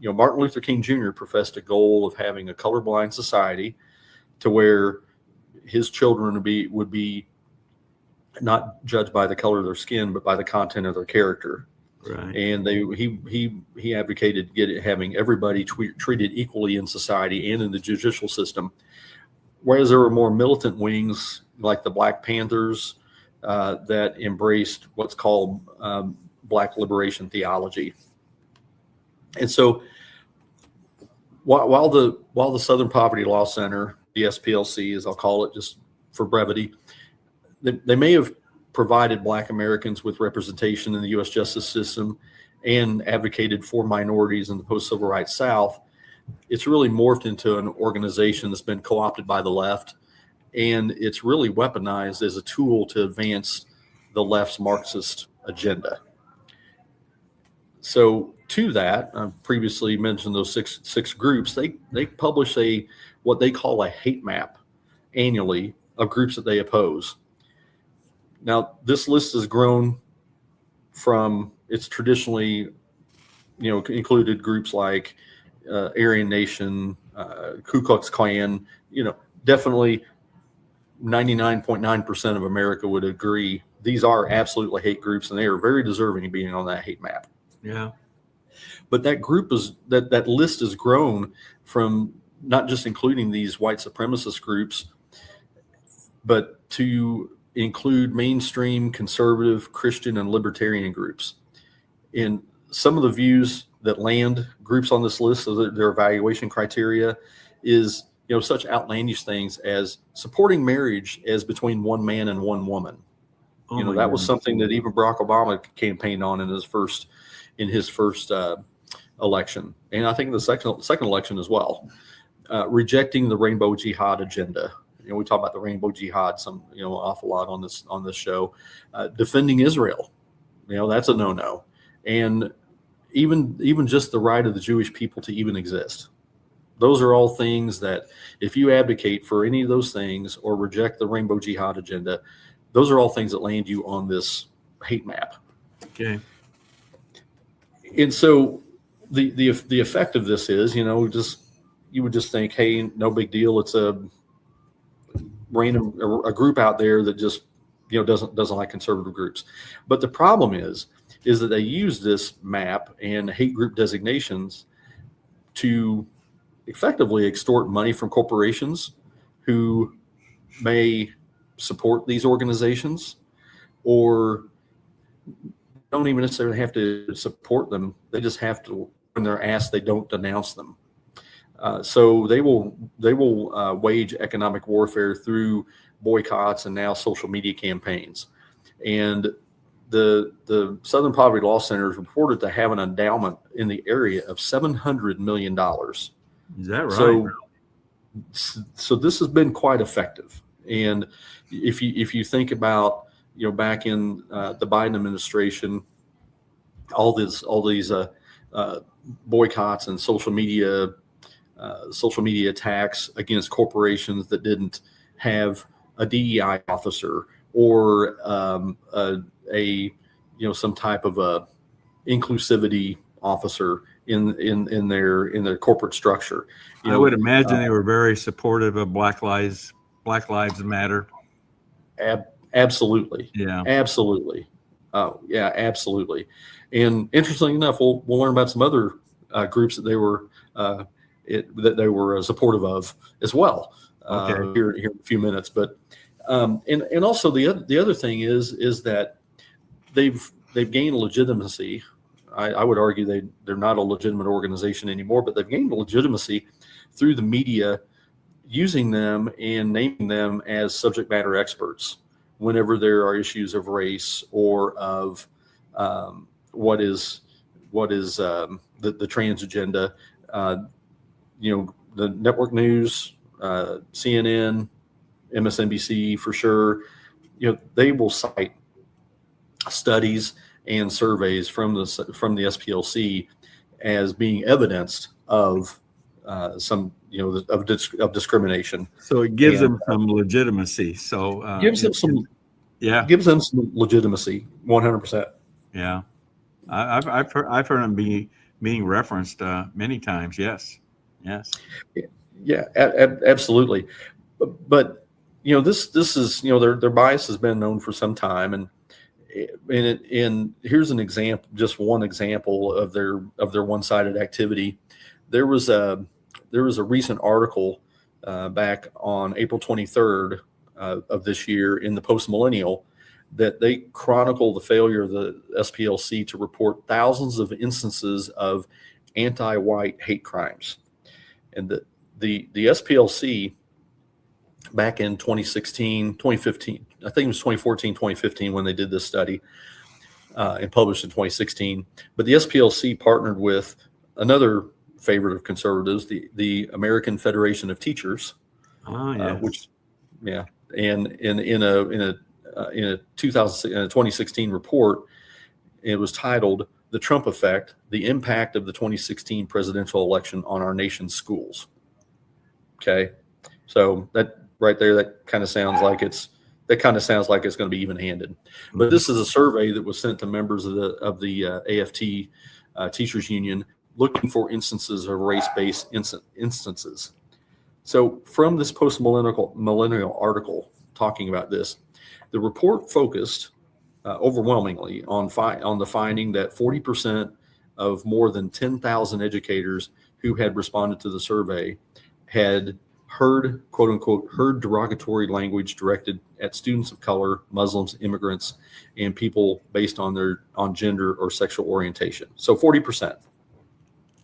Martin Luther King Jr. professed a goal of having a colorblind society, to where his children would be not judged by the color of their skin, but by the content of their character. Right. And he advocated having everybody treated equally in society and in the judicial system. Whereas there were more militant wings like the Black Panthers that embraced what's called Black liberation theology. And so while the Southern Poverty Law Center, the SPLC, as I'll call it just for brevity, they may have provided Black Americans with representation in the U.S. justice system and advocated for minorities in the post-civil rights South, it's really morphed into an organization that's been co-opted by the left, and it's really weaponized as a tool to advance the left's Marxist agenda. So to that, I previously mentioned those six groups. They publish what they call a hate map annually of groups that they oppose. Now, this list has grown from it's traditionally, included groups like Aryan Nation, Ku Klux Klan. Definitely 99.9% of America would agree these are absolutely hate groups, and they are very deserving of being on that hate map. Yeah. But that list has grown from not just including these white supremacist groups, but to include mainstream conservative, Christian, and libertarian groups. In some of the views that land groups on this list, so their evaluation criteria is, such outlandish things as supporting marriage as between one man and one woman. That was something that even Barack Obama campaigned on in his first election, and I think the second election as well. Rejecting the rainbow jihad agenda. We talk about the rainbow jihad an awful lot on this show. Defending Israel, that's a no-no, and even just the right of the Jewish people to even exist. Those are all things that if you advocate for any of those things or reject the rainbow jihad agenda, those are all things that land you on this hate map. Okay. And so the effect of this is, you would just think, hey, no big deal. It's a group out there that just, doesn't like conservative groups. But the problem is that they use this map and hate group designations to effectively extort money from corporations who may support these organizations or don't even necessarily have to support them. They just have to, when they're asked, they don't denounce them. So they will wage economic warfare through boycotts and now social media campaigns. And the Southern Poverty Law Center is reported to have an endowment in the area of $700 million. Is that right? So this has been quite effective. And if you think about, back in the Biden administration, all these boycotts and social media attacks against corporations that didn't have a DEI officer or some type of a inclusivity officer in their corporate structure. I would imagine they were very supportive of Black Lives Matter. Absolutely. Yeah. Absolutely. Yeah, absolutely. And interestingly enough, we'll learn about some other groups that they were supportive of as well. Here in a few minutes. But and also the other thing is that they've gained legitimacy. I would argue they're not a legitimate organization anymore, but they've gained legitimacy through the media using them and naming them as subject matter experts whenever there are issues of race or of what is the trans agenda. The network news, CNN, MSNBC for sure, they will cite studies and surveys from the SPLC as being evidenced of some of discrimination. So it gives them some legitimacy. So gives them some legitimacy, 100%. Yeah, I've heard them being referenced many times. Yes. Yeah, absolutely. But this is their bias has been known for some time, and here's an example, just one example of their one-sided activity. There was a recent article back on April 23rd of this year in the Post Millennial that they chronicle the failure of the SPLC to report thousands of instances of anti-white hate crimes. And the SPLC back in 2015, I think it was 2014, 2015 when they did this study and published in 2016. But the SPLC partnered with another favorite of conservatives, the American Federation of Teachers, which, and in a 2016 report, it was titled "The Trump Effect: The Impact of the 2016 Presidential Election on Our Nation's Schools." Okay, so that right there, that kind of sounds like it's that kind of sounds like it's going to be even-handed. But this is a survey that was sent to members of the AFT Teachers Union looking for instances of race-based instances. So from this post-millennial article talking about this, the report focused overwhelmingly on the finding that 40% of more than 10,000 educators who had responded to the survey had heard, quote unquote, heard derogatory language directed at students of color, Muslims, immigrants, and people based on gender or sexual orientation. So 40%,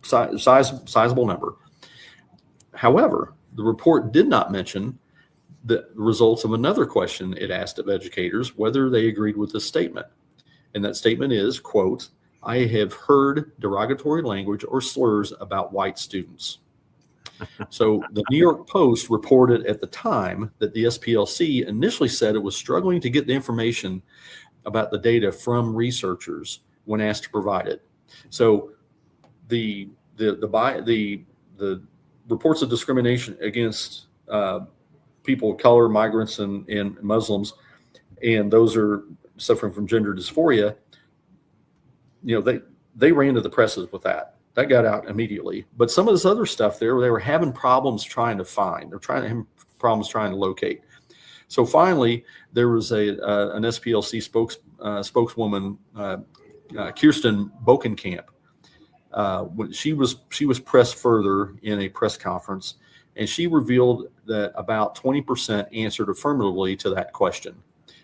sizable number. However, the report did not mention the results of another question it asked of educators, whether they agreed with this statement. And that statement is, quote, I have heard derogatory language or slurs about white students. So the New York Post reported at the time that the SPLC initially said it was struggling to get the information about the data from researchers when asked to provide it. So the reports of discrimination against people of color, migrants, and Muslims, and those are suffering from gender dysphoria, they ran to the presses with that. That got out immediately. But some of this other stuff they were having problems trying to find. They're having problems trying to locate. So finally, there was an SPLC spokeswoman, Kirsten Bokenkamp. When she was pressed further in a press conference, and she revealed that about 20% answered affirmatively to that question.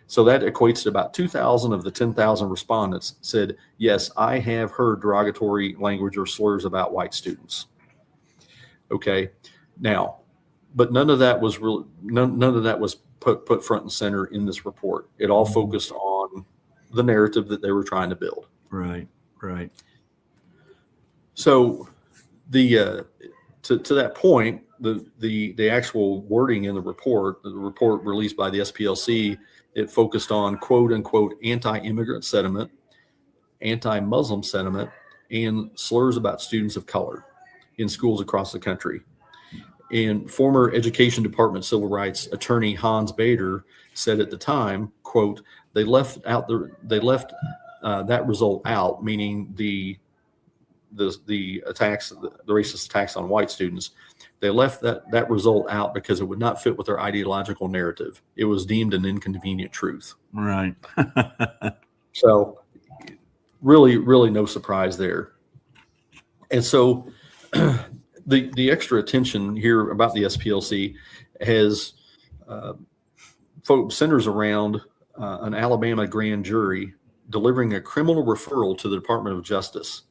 So that equates to about 2,000 of the 10,000 respondents said, yes, I have heard derogatory language or slurs about white students. Okay, now, but none of that was put front and center in this report. It all focused on the narrative that they were trying to build. Right. So to that point, the actual wording in the report released by the SPLC, it focused on quote unquote anti-immigrant sentiment, anti-Muslim sentiment, and slurs about students of color in schools across the country. And former Education Department civil rights attorney Hans Bader said at the time, quote, they left that result out, meaning the attacks, the racist attacks on white students. They left that result out because it would not fit with their ideological narrative. It was deemed an inconvenient truth. Right. So really, really no surprise there. And so the extra attention here about the SPLC has centers around an Alabama grand jury delivering a criminal referral to the Department of Justice.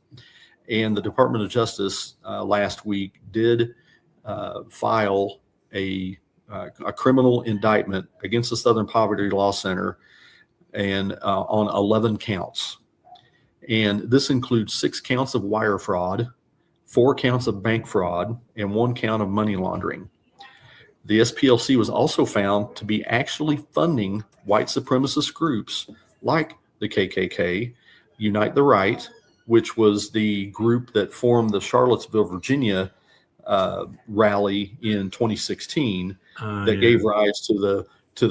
And the Department of Justice last week did file a criminal indictment against the Southern Poverty Law Center and on 11 counts. And this includes 6 counts of wire fraud, 4 counts of bank fraud, and 1 count of money laundering. The SPLC was also found to be actually funding white supremacist groups like the KKK, Unite the Right, which was the group that formed the Charlottesville, Virginia rally in 2016 that gave rise to the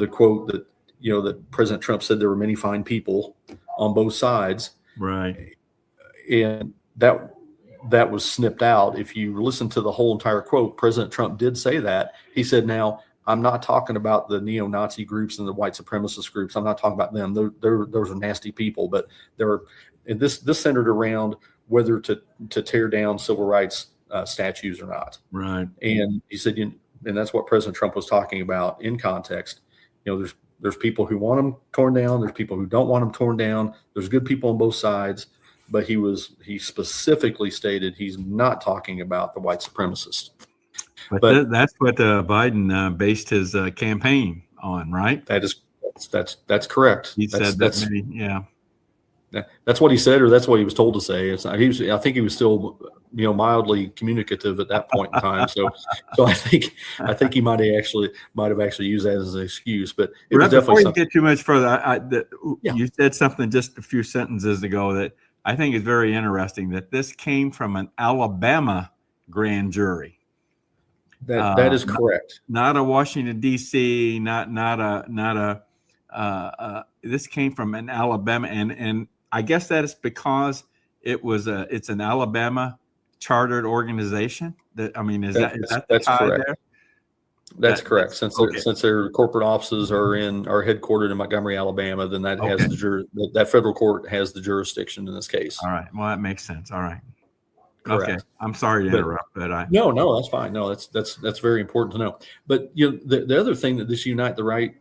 quote that that President Trump said there were many fine people on both sides. Right. And that was snipped out. If you listen to the whole entire quote, President Trump did say that. He said, now, I'm not talking about the neo-Nazi groups and the white supremacist groups. I'm not talking about them. Those are nasty people. But this centered around whether to tear down civil rights statues or not. Right. And he said, and that's what President Trump was talking about in context. There's people who want them torn down. There's people who don't want them torn down. There's good people on both sides. But he specifically stated he's not talking about the white supremacists. But that's what Biden based his campaign on, right? That's correct. He said that. That's what he said, or that's what he was told to say. I think he was still, mildly communicative at that point in time. So I think he might have actually used that as an excuse. But it was definitely before you get too much further, you said something just a few sentences ago that I think is very interesting. That this came from an Alabama grand jury. That is correct. Not a Washington D.C. Not a this came from an Alabama, and I guess that is because it's an Alabama chartered organization. Is that the That's tie correct. there? That's correct. Since okay. since their corporate offices are headquartered in Montgomery, Alabama, then that has that federal court has the jurisdiction in this case. All right. Well, that makes sense. All right. Correct. Okay. I'm sorry to interrupt, but no, that's fine. No, that's very important to know. But the other thing that this Unite the Right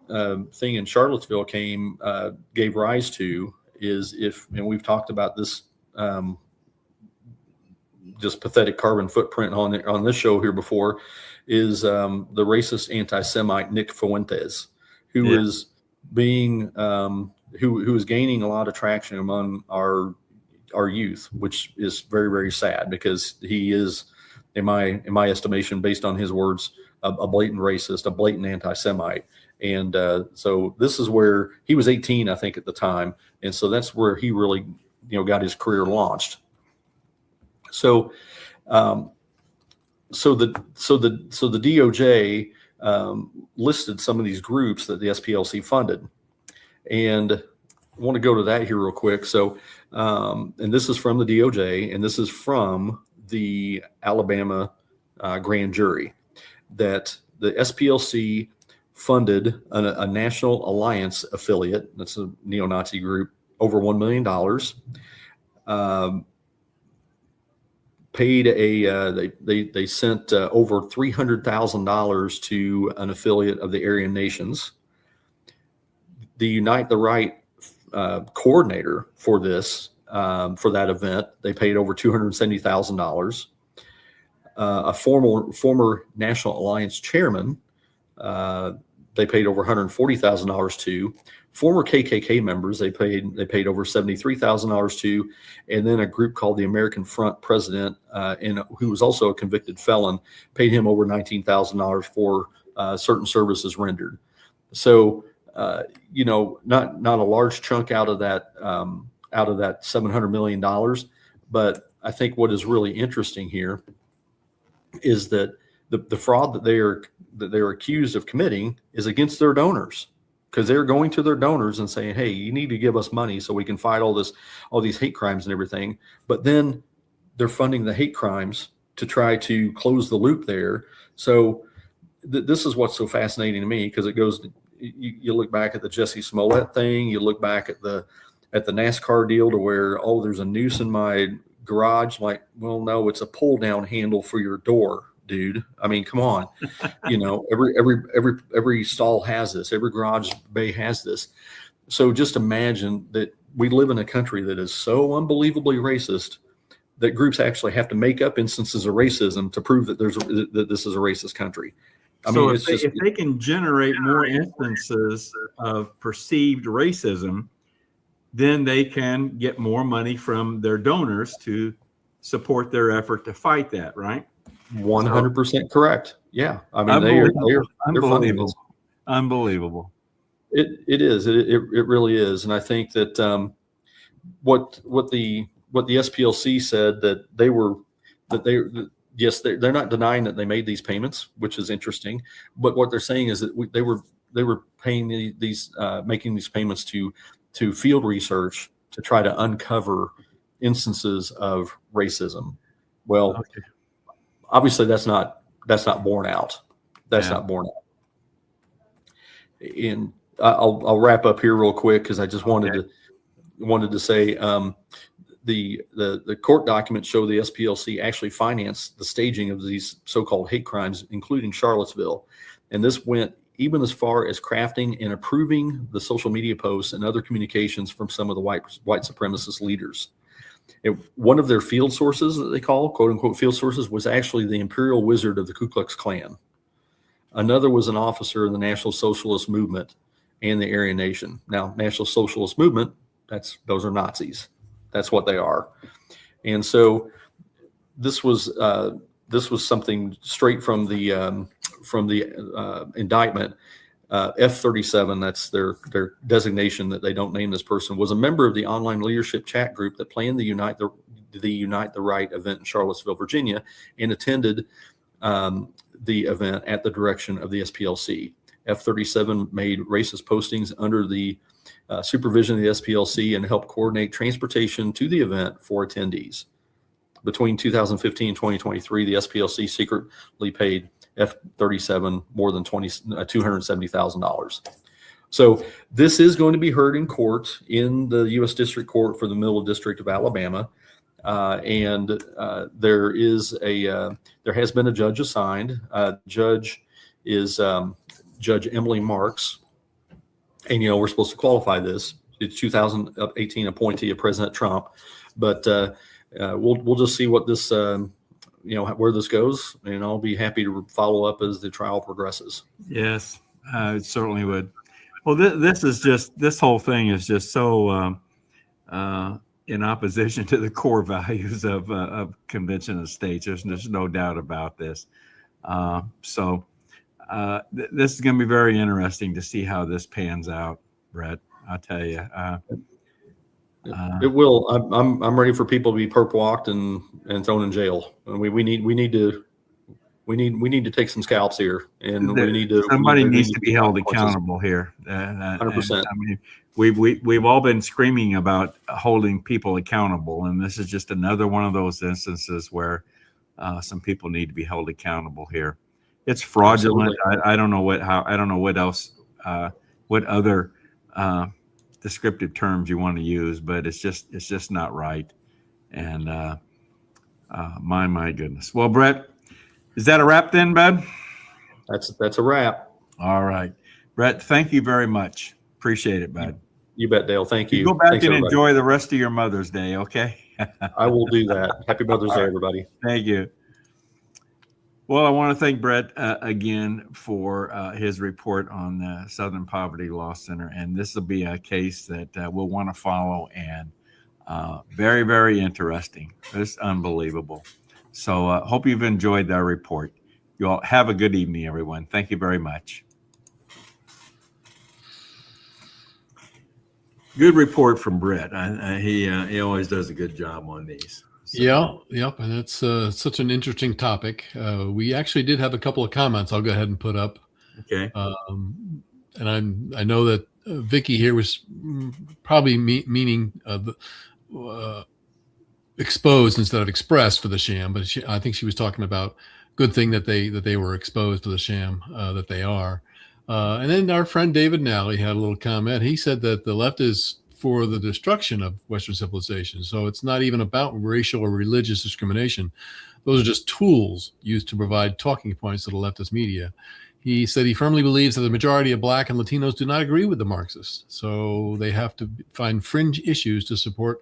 thing in Charlottesville gave rise to is and we've talked about this just pathetic carbon footprint on this show here before, is the racist anti-Semite Nick Fuentes, who is being who is gaining a lot of traction among our youth, which is very, very sad, because he is, in my estimation, based on his words, a blatant racist, a blatant anti-Semite. And so this is where he was 18, I think, at the time, and so that's where he really got his career launched. So So the DOJ listed some of these groups that the SPLC funded, and I want to go to that here real quick. So, and this is from the DOJ, and this is from the Alabama grand jury, that the SPLC funded a National Alliance affiliate, that's a neo-Nazi group, over $1 million. Paid they sent over $300,000 to an affiliate of the Aryan Nations. The Unite the Right coordinator for this, for that event, they paid over $270,000. A former National Alliance chairman, they paid over $140,000 to. Former KKK members, they paid over $73,000 to, and then a group called the American Front president, who was also a convicted felon, paid him over $19,000 for certain services rendered. So, not a large chunk out of that $700 million, but I think what is really interesting here is that the fraud that they are accused of committing is against their donors. Because they're going to their donors and saying, hey, you need to give us money so we can fight all these hate crimes and everything. But then they're funding the hate crimes to try to close the loop there. So this is what's so fascinating to me, because it goes, you look back at the Jussie Smollett thing, you look back at the NASCAR deal to where, oh, there's a noose in my garage. Like, well, no, it's a pull down handle for your door, dude. I mean, come on. Every stall has this. Every garage bay has this. So just imagine that we live in a country that is so unbelievably racist that groups actually have to make up instances of racism to prove that that this is a racist country. So if they can generate more instances of perceived racism, then they can get more money from their donors to support their effort to fight that, right? 100% correct. Yeah. I mean, they're unbelievable. Unbelievable. It is. It really is. And I think that what the SPLC said, that they're not denying that they made these payments, which is interesting. But what they're saying is that they were paying making these payments to field research to try to uncover instances of racism. Well, okay. Obviously that's not borne out. That's not borne out. And I'll wrap up here real quick, because I just wanted to say the court documents show the SPLC actually financed the staging of these so-called hate crimes, including Charlottesville, and this went even as far as crafting and approving the social media posts and other communications from some of the white supremacist leaders. One of their field sources that they call, quote unquote, field sources, was actually the Imperial Wizard of the Ku Klux Klan. Another was an officer in the National Socialist Movement and the Aryan Nation. Now, National Socialist Movement, those are Nazis. That's what they are. And so this was something straight from the indictment. F-37, that's their designation that they don't name this person, was a member of the online leadership chat group that planned the Unite the Right event in Charlottesville, Virginia, and attended the event at the direction of the SPLC. F-37 made racist postings under the supervision of the SPLC and helped coordinate transportation to the event for attendees. Between 2015 and 2023, the SPLC secretly paid F-37 more than $270,000. So this is going to be heard in court in the U.S. District Court for the Middle District of Alabama. There has been a judge assigned. Judge is Judge Emily Marks. And, we're supposed to qualify this. It's 2018 appointee of President Trump. But we'll just see what this, where this goes. And I'll be happy to follow up as the trial progresses. Yes, it certainly would. Well, this whole thing is just so in opposition to the core values of Convention of States. There's no doubt about this. This is going to be very interesting to see how this pans out, Brett. I'll tell you. It will. I'm ready for people to be perp walked and thrown in jail. We need to take some scalps here, and somebody needs to be held accountable here. 100%. I mean, we've all been screaming about holding people accountable, and this is just another one of those instances where some people need to be held accountable here. It's fraudulent. I don't know what else, what other descriptive terms you want to use, but it's just not right. And my goodness. Well, Brett, is that a wrap then, bud? That's a wrap. All right, Brett. Thank you very much. Appreciate it, bud. You bet, Dale. Thank you. Go back Thanks, and everybody. enjoy the rest of your Mother's Day. Okay. I will do that. Happy Mother's Day, everybody. Thank you. Well, I want to thank Brett again for his report on the Southern Poverty Law Center. And this will be a case that we'll want to follow, and very, very interesting. It's unbelievable. So hope you've enjoyed that report. You all have a good evening, everyone. Thank you very much. Good report from Brett. He always does a good job on these. So. Yeah, yep, and it's such an interesting topic. We actually did have a couple of comments I'll go ahead and put up. Okay. And I know that Vicky here was probably meaning exposed instead of expressed for the sham, but I think she was talking about good thing that they were exposed to the sham that they are. And then our friend David Nally had a little comment. He said that the left is for the destruction of Western civilization. So it's not even about racial or religious discrimination. Those are just tools used to provide talking points to the leftist media. He said he firmly believes that the majority of Black and Latinos do not agree with the Marxists. So they have to find fringe issues to support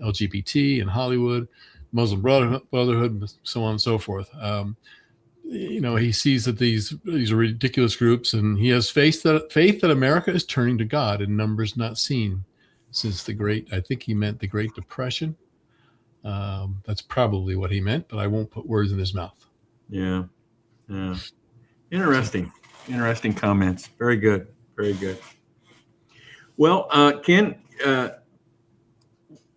LGBT and Hollywood, Muslim Brotherhood, so on and so forth. He sees that these are ridiculous groups, and he has faith that America is turning to God in numbers not seen since I think he meant the Great Depression. That's probably what he meant, but I won't put words in his mouth. Yeah. Interesting comments. Very good. Well, Ken,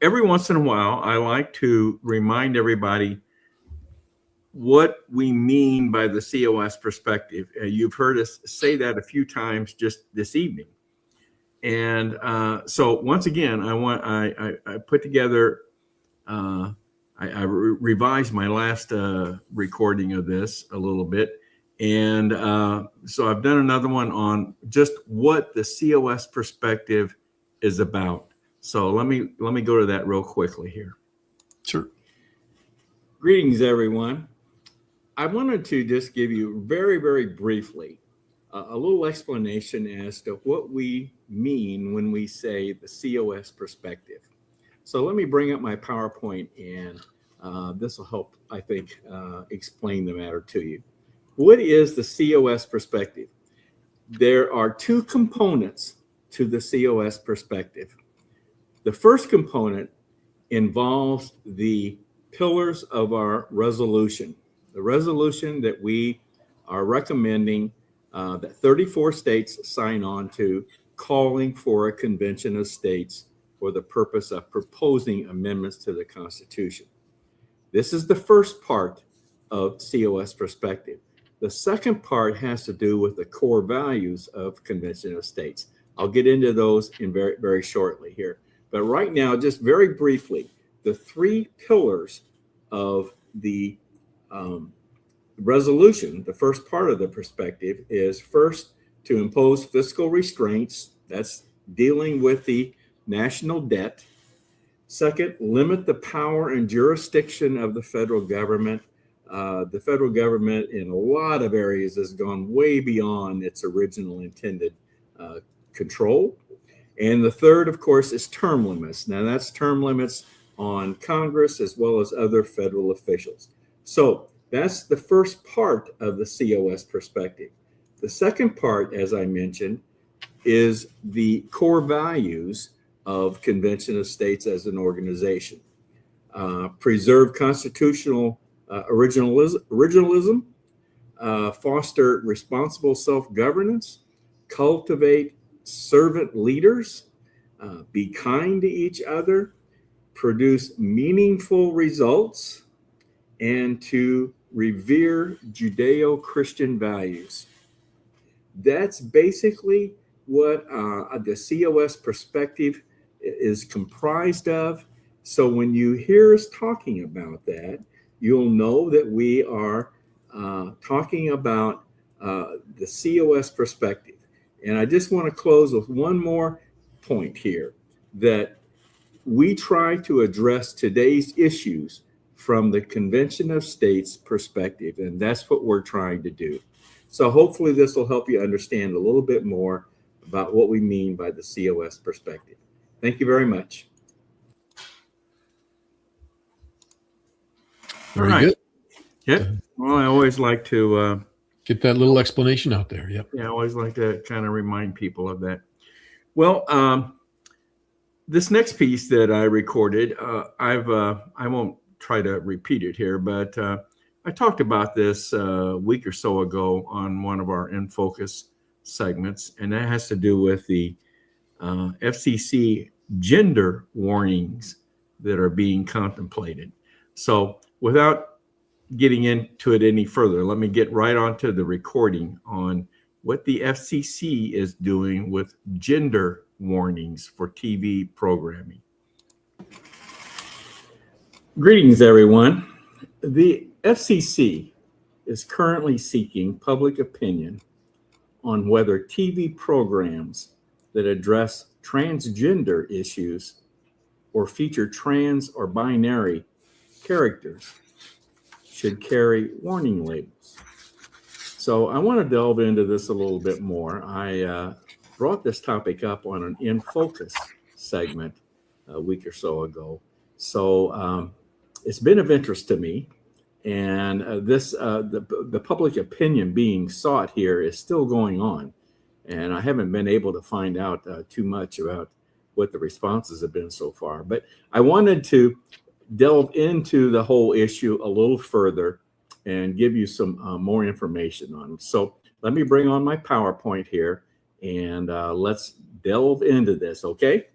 every once in a while, I like to remind everybody what we mean by the COS perspective. You've heard us say that a few times just this evening. And so once again, I put together, I revised my last recording of this a little bit. And so I've done another one on just what the COS perspective is about. So let me go to that real quickly here. Sure. Greetings, everyone. I wanted to just give you very, very briefly a little explanation as to what we mean when we say the COS perspective. So let me bring up my PowerPoint, and this will help, I think, explain the matter to you. What is the COS perspective? There are two components to the COS perspective. The first component involves the pillars of our resolution, the resolution that we are recommending that 34 states sign on to, calling for a convention of states for the purpose of proposing amendments to the Constitution. This is the first part of COS perspective. The second part has to do with the core values of Convention of States. I'll get into those in very, very shortly here. But right now, just very briefly, the three pillars of the resolution, the first part of the perspective is first to impose fiscal restraints. That's dealing with the national debt. Second, limit the power and jurisdiction of the federal government. The federal government in a lot of areas has gone way beyond its original intended control. And the third, of course, is term limits. Now, that's term limits on Congress as well as other federal officials. So that's the first part of the COS perspective. The second part, as I mentioned, is the core values of Convention of States as an organization. Preserve constitutional originalism, foster responsible self-governance, cultivate servant leaders, be kind to each other, produce meaningful results, and to revere Judeo-Christian values. That's basically what the COS perspective is comprised of. So when you hear us talking about that, you'll know that we are talking about the COS perspective. And I just want to close with one more point here, that we try to address today's issues from the Convention of States perspective, and that's what we're trying to do. So hopefully this will help you understand a little bit more about what we mean by the COS perspective. Thank you very much. Very good. Yep. Well, I always like to get that little explanation out there. Yep. Yeah, I always like to kind of remind people of that. Well, this next piece that I recorded, I won't try to repeat it here, but I talked about this a week or so ago on one of our In Focus segments, and that has to do with the FCC gender warnings that are being contemplated. So without getting into it any further, let me get right onto the recording on what the FCC is doing with gender warnings for TV programming. Greetings, everyone. The FCC is currently seeking public opinion on whether TV programs that address transgender issues or feature trans or binary characters should carry warning labels. So I want to delve into this a little bit more. I brought this topic up on an In Focus segment a week or so ago. So it's been of interest to me. And the public opinion being sought here is still going on. And I haven't been able to find out too much about what the responses have been so far. But I wanted to delve into the whole issue a little further and give you some more information on it. So let me bring on my PowerPoint here and let's delve into this, okay?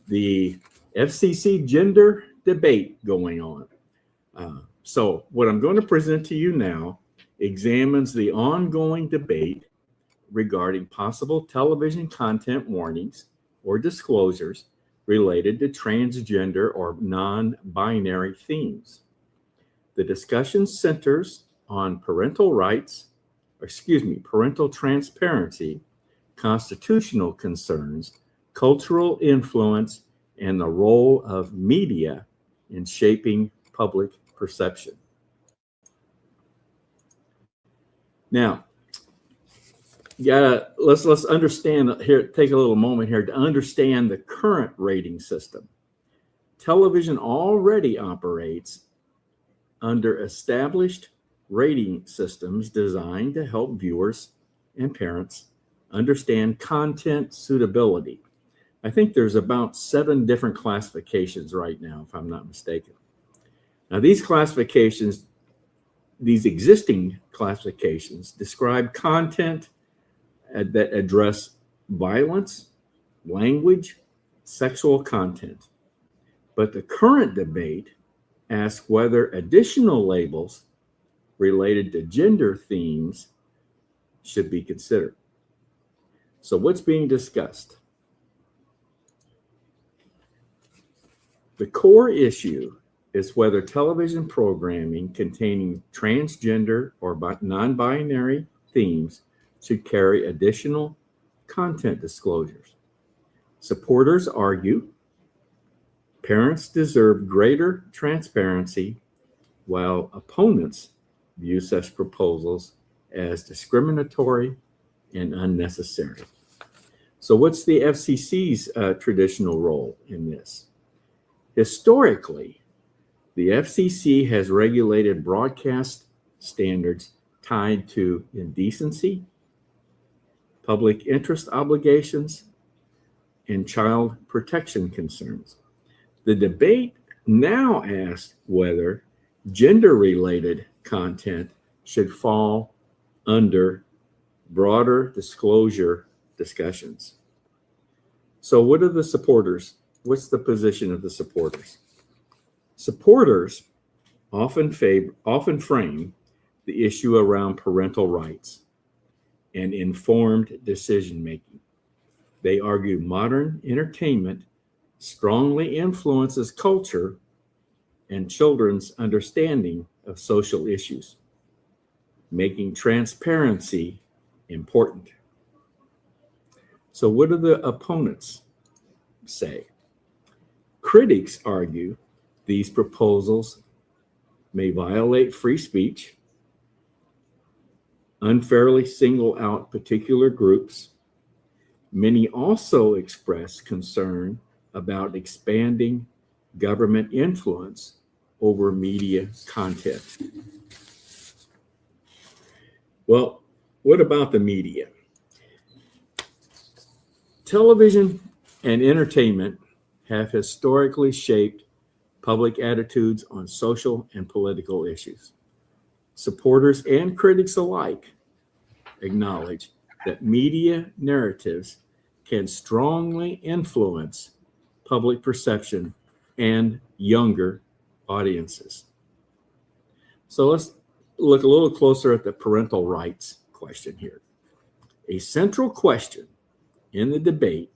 The FCC gender debate going on. So what I'm going to present to you now examines the ongoing debate regarding possible television content warnings or disclosures related to transgender or non-binary themes. The discussion centers on parental rights, parental transparency, constitutional concerns, cultural influence, and the role of media in shaping public perception. Now, let's understand here, take a little moment here to understand the current rating system. Television already operates under established rating systems designed to help viewers and parents understand content suitability. I think there's about 7 different classifications right now, if I'm not mistaken. Now, these classifications, these existing classifications, describe content that address violence, language, sexual content. But the current debate asks whether additional labels related to gender themes should be considered. So what's being discussed? The core issue is whether television programming containing transgender or non-binary themes should carry additional content disclosures. Supporters argue parents deserve greater transparency, while opponents view such proposals as discriminatory and unnecessary. So what's the FCC's traditional role in this? Historically, the FCC has regulated broadcast standards tied to indecency, public interest obligations, and child protection concerns. The debate now asks whether gender-related content should fall under broader disclosure discussions. So what are the supporters? What's the position of the supporters? Supporters often frame the issue around parental rights and informed decision-making. They argue modern entertainment strongly influences culture and children's understanding of social issues, making transparency important. So what do the opponents say? Critics argue these proposals may violate free speech, unfairly single out particular groups. Many also express concern about expanding government influence over media content. Well, what about the media? Television and entertainment have historically shaped public attitudes on social and political issues. Supporters and critics alike acknowledge that media narratives can strongly influence public perception and younger audiences. So let's look a little closer at the parental rights question here. A central question in the debate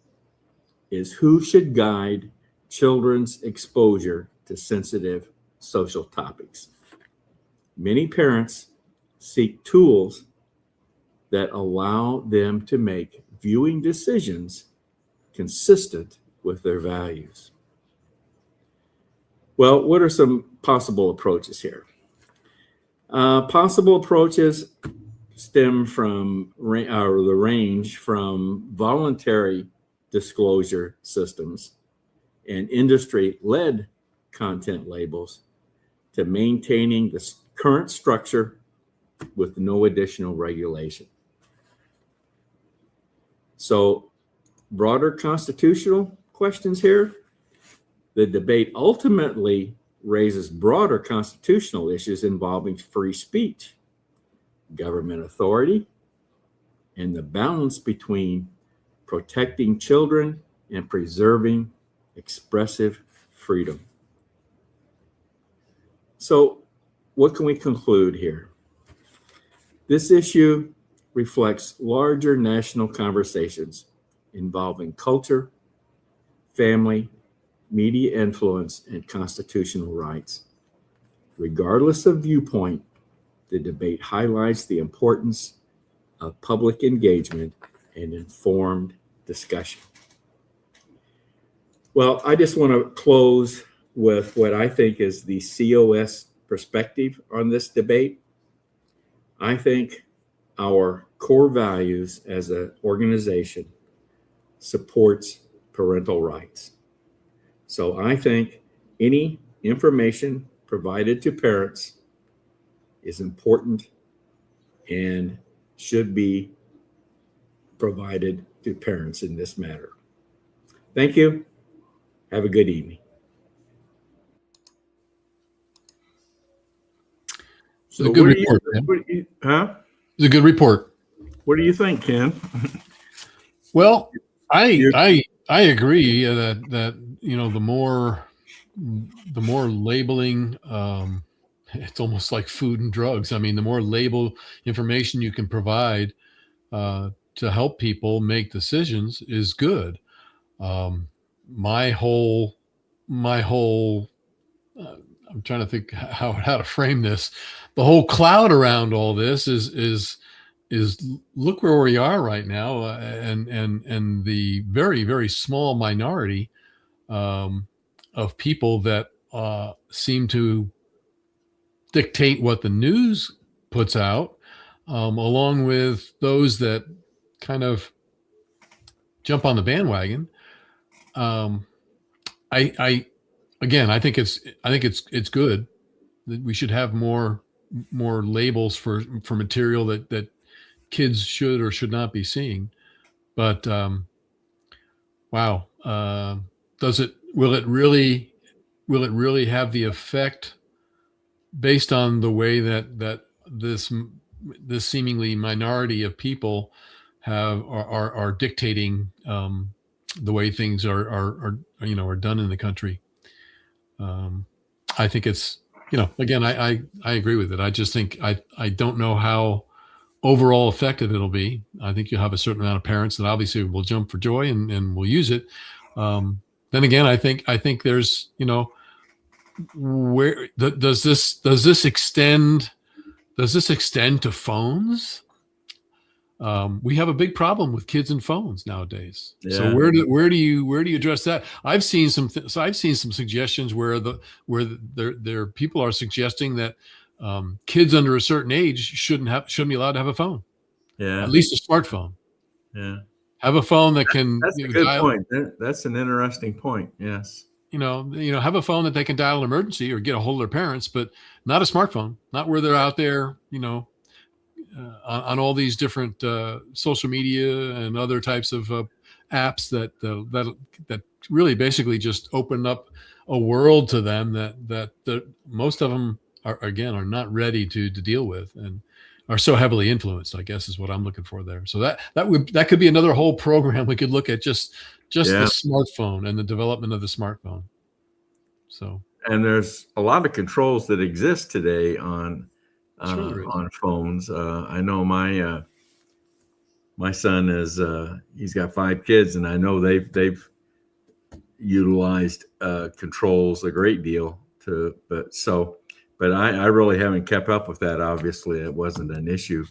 is who should guide children's exposure to sensitive social topics. Many parents seek tools that allow them to make viewing decisions consistent with their values. Well, what are some possible approaches here? Possible approaches stem from the range from voluntary disclosure systems and industry-led content labels to maintaining the current structure with no additional regulation. So, broader constitutional questions here. The debate ultimately raises broader constitutional issues involving free speech, government authority, and the balance between protecting children and preserving expressive freedom. So, what can we conclude here? This issue reflects larger national conversations involving culture, family, media influence, and constitutional rights. Regardless of viewpoint, the debate highlights the importance of public engagement and informed discussion. Well, I just want to close with what I think is the COS perspective on this debate. I think our core values as an organization supports parental rights. So I think any information provided to parents is important and should be provided to parents in this matter. Thank you. Have a good evening. It's a good report, It's a good report. What do you think, Ken? Well, I agree that you know the more labeling it's almost like food and drugs. I mean, the more label information you can provide to help people make decisions is good. Um, my whole, my whole, I'm trying to think how to frame this. The whole cloud around all this is look where we are right now, and the very very small minority of people that seem to dictate what the news puts out, along with those that kind of jump on the bandwagon. I again, I think it's good that we should have more labels for material that kids should or should not be seeing. But wow, will it really have the effect based on the way that this seemingly minority of people are dictating the way things are done in the country? I think it's, again, I agree with it. I just think I don't know how overall effective it'll be. I think you'll have a certain amount of parents that obviously will jump for joy and will use it. Then again, I think there's, where does this extend to phones? We have a big problem with kids and phones nowadays. Yeah. So where do you address that? I've seen some suggestions where there people are suggesting that kids under a certain age shouldn't be allowed to have a phone. Yeah. At least a smartphone. Yeah. Have a phone that can. That's a good point. That's an interesting point. Yes. Have a phone that they can dial an emergency or get a hold of their parents, but not a smartphone. Not where they're out there, on all these different social media and other types of apps that really basically just open up a world to them that most of them are not ready to deal with and are so heavily influenced, I guess is what I'm looking for there. So that could be another whole program we could look at, just the smartphone and the development of the smartphone. So, and there's a lot of controls that exist today on phones. I know my son is he's got 5 kids, and I know they've utilized controls a great deal but I really haven't kept up with that. Obviously, it wasn't an issue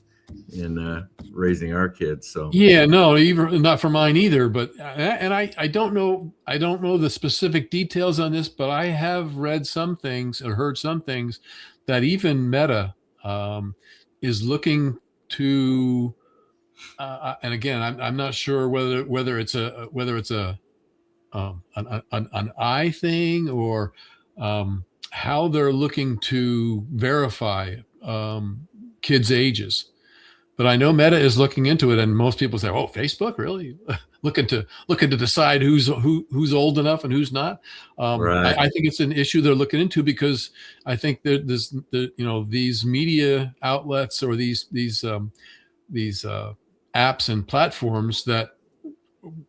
in raising our kids. So yeah, no, even not for mine either. But I don't know the specific details on this, but I have read some things or heard some things that even Meta is looking to, and again, I'm not sure whether it's an eye thing or how they're looking to verify kids' ages. But I know Meta is looking into it, and most people say, "Oh, Facebook, really?" looking to decide who's old enough and who's not. Right. I think it's an issue they're looking into, because I think there's these media outlets or these apps and platforms that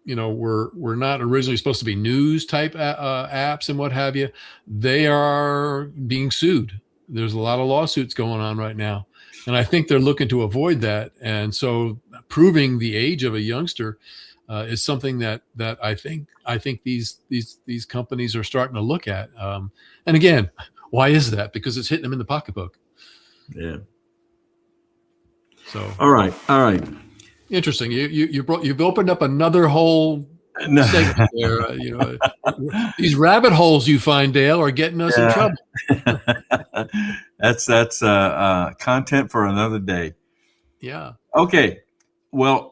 were not originally supposed to be news type apps and what have you. They are being sued. There's a lot of lawsuits going on right now, and I think they're looking to avoid that. And so, proving the age of a youngster is something that I think these companies are starting to look at. And again, why is that? Because it's hitting them in the pocketbook. Yeah. So. All right. Interesting. You've opened up another whole segment there. These rabbit holes you find, Dale, are getting us in trouble. That's content for another day. Yeah. Okay. Well,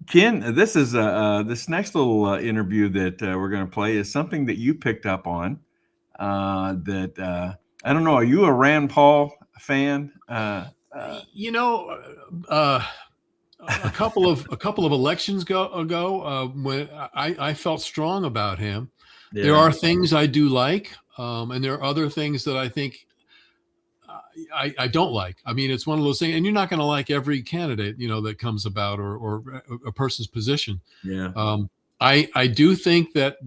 Ken, this is this next little interview that we're going to play is something that you picked up on. That I don't know. Are you a Rand Paul fan? A couple of elections ago, when I felt strong about him. Yeah. There are things I do like, and there are other things that I think I don't like. I mean, it's one of those things, and you're not going to like every candidate, that comes about or a person's position. Yeah. I do think that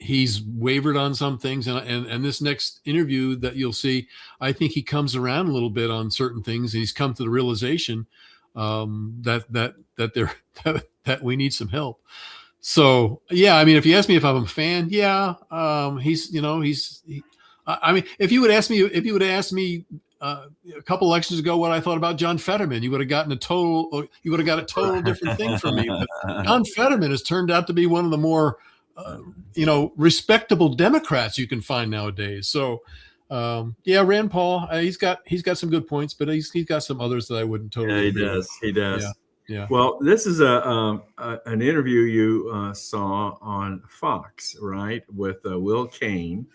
he's wavered on some things, and this next interview that you'll see, I think he comes around a little bit on certain things. He's come to the realization that we need some help. So yeah, I mean, if you ask me if I'm a fan, yeah, I mean, if you would ask me a couple elections ago what I thought about John Fetterman, you would have got a total different thing from me. But John Fetterman has turned out to be one of the more respectable Democrats you can find nowadays. So yeah, Rand Paul, he's got some good points, but he's got some others that I wouldn't totally. Yeah, he does. Yeah. Well, this is an interview you saw on Fox, right, with Will Cain,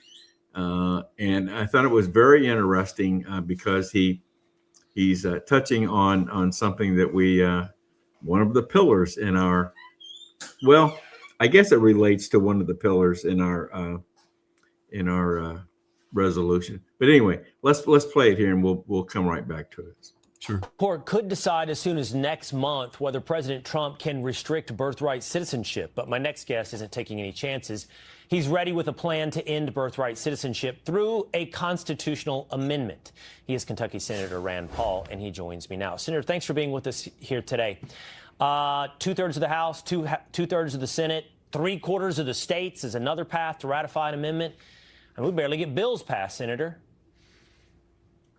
and I thought it was very interesting because he's touching on something that we one of the pillars in our, well, I guess it relates to one of the pillars in our resolution. But anyway, let's play it here, and we'll come right back to it. Sure. Court could decide as soon as next month whether President Trump can restrict birthright citizenship. But my next guest isn't taking any chances. He's ready with a plan to end birthright citizenship through a constitutional amendment. He is Kentucky Senator Rand Paul, and he joins me now. Senator, thanks for being with us here today. 2/3 of the House, two-thirds of the Senate, 3/4 of the states is another path to ratify an amendment. And we barely get bills passed, Senator.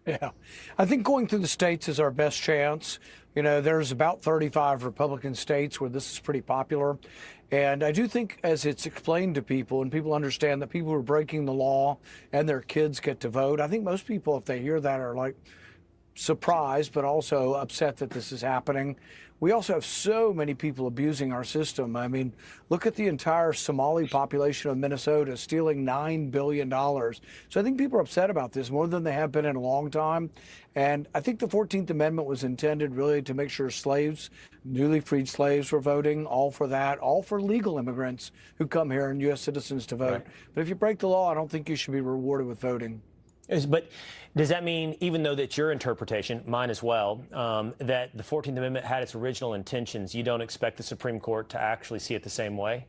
Yeah, I think going through the states is our best chance. There's about 35 Republican states where this is pretty popular. And I do think, as it's explained to people and people understand that people who are breaking the law and their kids get to vote, I think most people, if they hear that, are like surprised, but also upset that this is happening. We also have so many people abusing our system. I mean, look at the entire Somali population of Minnesota stealing $9 billion. So I think people are upset about this more than they have been in a long time. And I think the 14th Amendment was intended really to make sure slaves, newly freed slaves, were voting, all for that, all for legal immigrants who come here and U.S. citizens to vote. Right. But if you break the law, I don't think you should be rewarded with voting. But does that mean, even though that's your interpretation, mine as well, that the 14th Amendment had its original intentions, you don't expect the Supreme Court to actually see it the same way?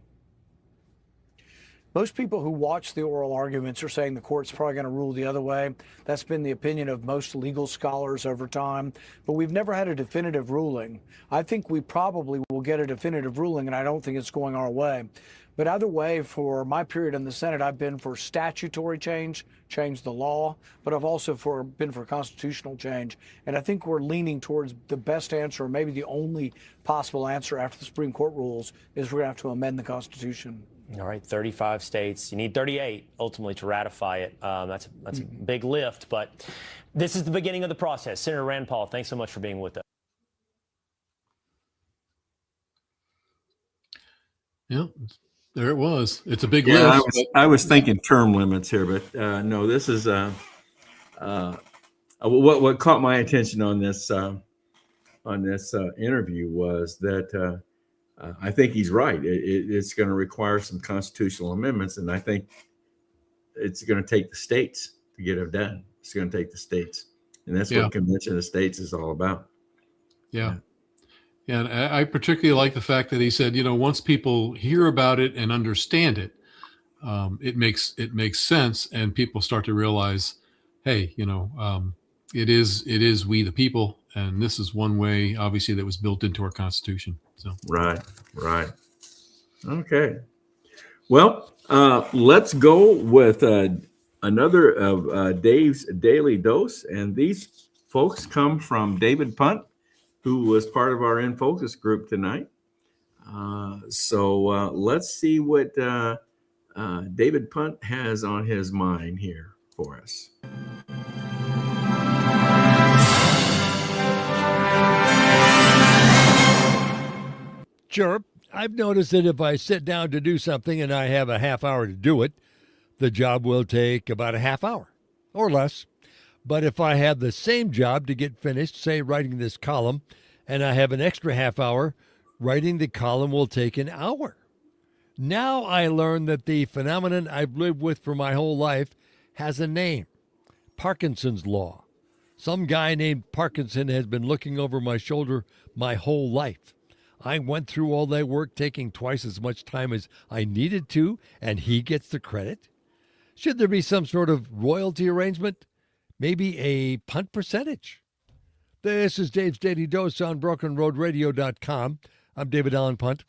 Most people who watch the oral arguments are saying the court's probably going to rule the other way. That's been the opinion of most legal scholars over time, but we've never had a definitive ruling. I think we probably will get a definitive ruling, and I don't think it's going our way. But either way, for my period in the Senate, I've been for statutory change the law, but I've also been for constitutional change. And I think we're leaning towards the best answer, or maybe the only possible answer after the Supreme Court rules, is we're going to have to amend the Constitution. All right, 35 states. You need 38 ultimately to ratify it. That's a big lift, but this is the beginning of the process. Senator Rand Paul, thanks so much for being with us. Yeah, there it was. It's a big lift. I was thinking term limits here, but no, this is what caught my attention on this interview was that I think he's right. It's going to require some constitutional amendments, and I think it's going to take the states to get it done. It's going to take the states, and that's what Convention of States is all about. Yeah. And I particularly like the fact that he said, once people hear about it and understand it, it makes sense, and people start to realize, hey, it is we the people, and this is one way, obviously, that was built into our Constitution. So right. Okay. Well, let's go with another of Dave's Daily Dose, and these folks come from David Punt, who was part of our In Focus group tonight. So let's see what David Punt has on his mind here for us. Sure. I've noticed that if I sit down to do something and I have a half hour to do it, the job will take about a half hour or less. But if I have the same job to get finished, say writing this column, and I have an extra half hour, writing the column will take an hour. Now I learn that the phenomenon I've lived with for my whole life has a name: Parkinson's Law. Some guy named Parkinson has been looking over my shoulder my whole life. I went through all that work taking twice as much time as I needed to, and he gets the credit? Should there be some sort of royalty arrangement? Maybe a punt percentage? This is Dave's Daily Dose on BrokenRoadRadio.com. I'm David Allen Punt.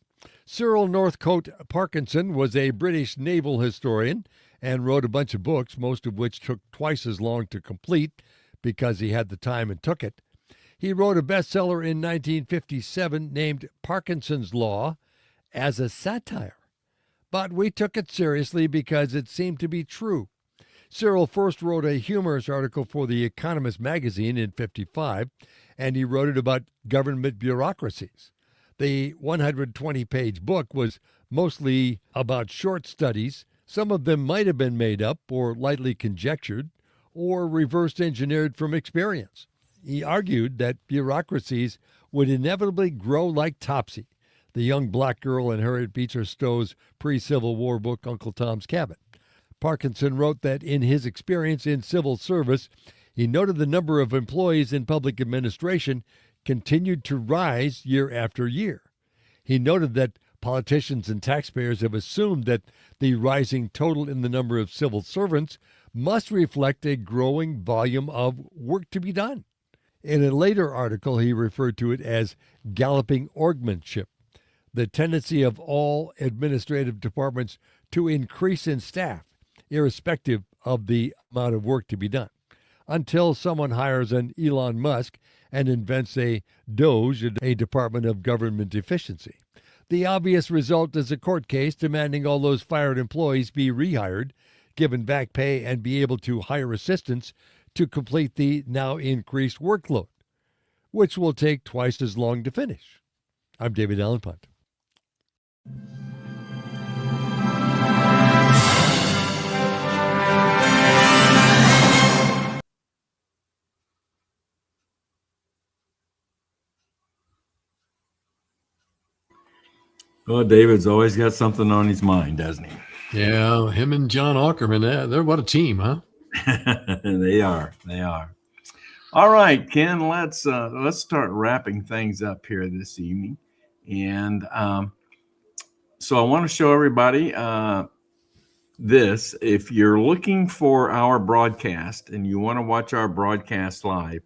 Cyril Northcote Parkinson was a British naval historian and wrote a bunch of books, most of which took twice as long to complete because he had the time and took it. He wrote a bestseller in 1957 named Parkinson's Law as a satire, but we took it seriously because it seemed to be true. Cyril first wrote a humorous article for The Economist magazine in 1955, and he wrote it about government bureaucracies. The 120-page book was mostly about short studies. Some of them might have been made up or lightly conjectured or reverse engineered from experience. He argued that bureaucracies would inevitably grow like Topsy, the young black girl in Harriet Beecher Stowe's pre-Civil War book Uncle Tom's Cabin. Parkinson wrote that in his experience in civil service, he noted the number of employees in public administration continued to rise year after year. He noted that politicians and taxpayers have assumed that the rising total in the number of civil servants must reflect a growing volume of work to be done. In a later article, he referred to it as galloping orgmanship, the tendency of all administrative departments to increase in staff, irrespective of the amount of work to be done, until someone hires an Elon Musk and invents a DOGE, a Department of Government Efficiency. The obvious result is a court case demanding all those fired employees be rehired, given back pay, and be able to hire assistants to complete the now increased workload, which will take twice as long to finish. I'm David Allen Punt. Well, David's always got something on his mind, doesn't he? Yeah, him and John Ackerman, they're what a team, huh? They are. All right, Ken, let's start wrapping things up here this evening. And so I want to show everybody this. If you're looking for our broadcast and you want to watch our broadcast live,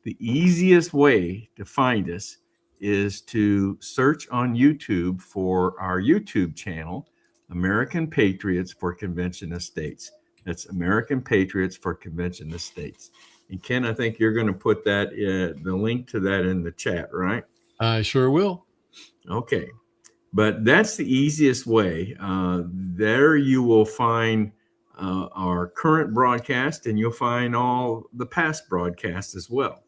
the easiest way to find us is to search on YouTube for our YouTube channel, American Patriots for Convention of States. That's American Patriots for Convention of States. And Ken, I think you're going to put that the link to that in the chat, right? I sure will. Okay. But that's the easiest way. There you will find our current broadcast, and you'll find all the past broadcasts as well.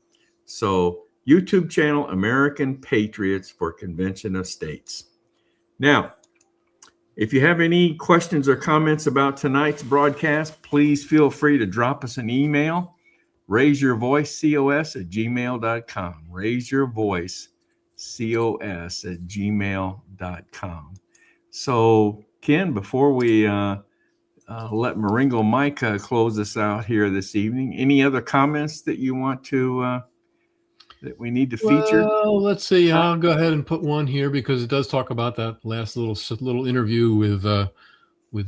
So YouTube channel, American Patriots for Convention of States. Now, if you have any questions or comments about tonight's broadcast, please feel free to drop us an email, raiseyourvoicecos@gmail.com. raiseyourvoicecos@gmail.com. So, Ken, before we let Maringo Mike close us out here this evening, any other comments that you want to that we need to feature? Well, let's see. I'll go ahead and put one here because it does talk about that last little interview with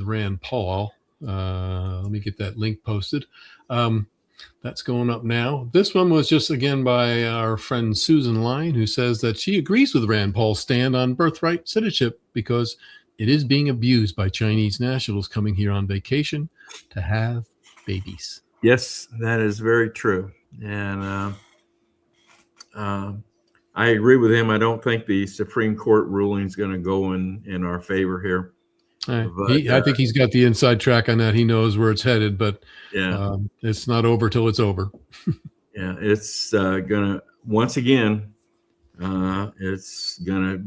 Rand Paul. Let me get that link posted. That's going up now. This one was just again by our friend Susan Line, who says that she agrees with Rand Paul's stand on birthright citizenship because it is being abused by Chinese nationals coming here on vacation to have babies. Yes, that is very true. And I agree with him. I don't think the Supreme Court ruling is going to go in our favor here. But, I think he's got the inside track on that. He knows where it's headed, but yeah, it's not over till it's over. Yeah, it's gonna once again. It's gonna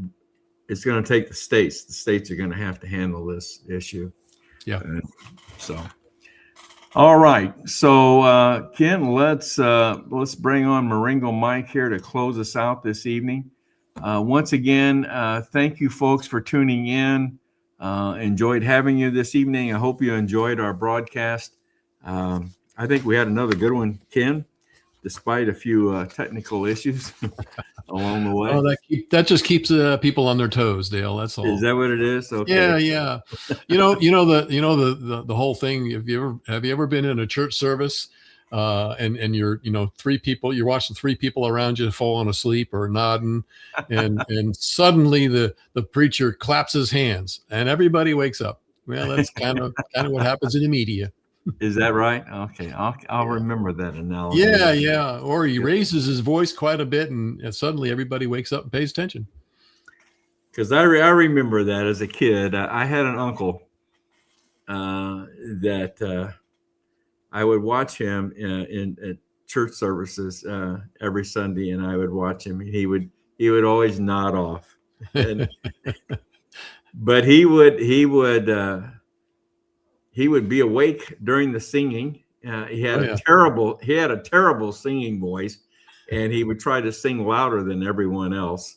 take the states. The states are gonna have to handle this issue. Yeah. So, all right. So, Ken, let's bring on Maringo Mike here to close us out this evening. Once again, thank you, folks, for tuning in. Enjoyed having you this evening. I hope you enjoyed our broadcast. I think we had another good one, Ken. despite a few technical issues along the way. Oh, that just keeps people on their toes, Dale. That's all. Is that what it is? Okay. Yeah. You know the whole thing. Have you ever been in a church service, and you're 3 people, you're watching 3 people around you falling asleep or nodding, and suddenly the preacher claps his hands and everybody wakes up. Well, that's kind of what happens in the media. Is that right? Okay, I'll remember that analogy. Yeah. Or he raises his voice quite a bit, and suddenly everybody wakes up and pays attention. Because I remember that as a kid. I had an uncle that I would watch him at church services every Sunday, and I would watch him. He would always nod off, but he would be awake during the singing. He had a terrible singing voice, and he would try to sing louder than everyone else.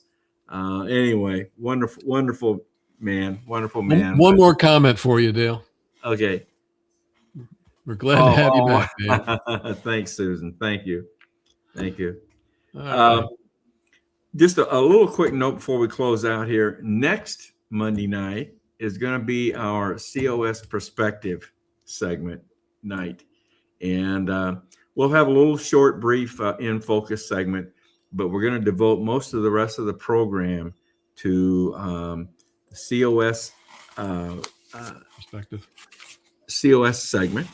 Anyway, wonderful man. One more comment for you, Dale. Okay. We're glad to have you back, Dale. Thanks, Susan. Thank you. Right. Just a little quick note before we close out here. Next Monday night is going to be our COS Perspective segment night. And we'll have a little short, brief in focus segment, but we're going to devote most of the rest of the program to the COS Perspective. COS segment.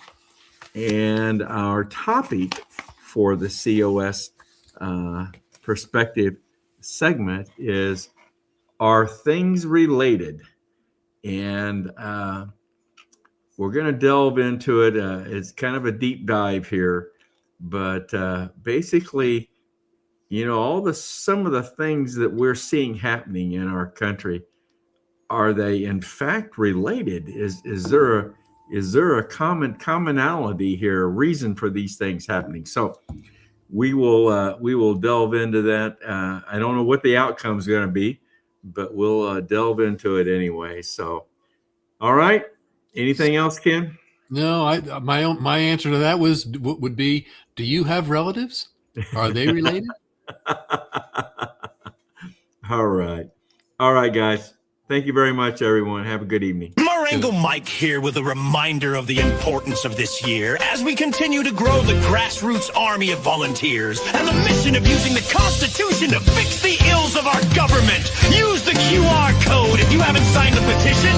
And our topic for the COS Perspective segment is, are things related? And we're going to delve into it. It's kind of a deep dive here, but basically, some of the things that we're seeing happening in our country, are they in fact related? Is there a commonality here, a reason for these things happening? So we will delve into that. I don't know what the outcome is going to be, but we'll delve into it anyway. So, all right. Anything else, Ken? No, my answer to that would be, do you have relatives? Are they related? All right, guys. Thank you very much, everyone. Have a good evening. Marengo Mike here with a reminder of the importance of this year as we continue to grow the grassroots army of volunteers and the mission of using the Constitution to fix the ills of our government. Use the QR code if you haven't signed the petition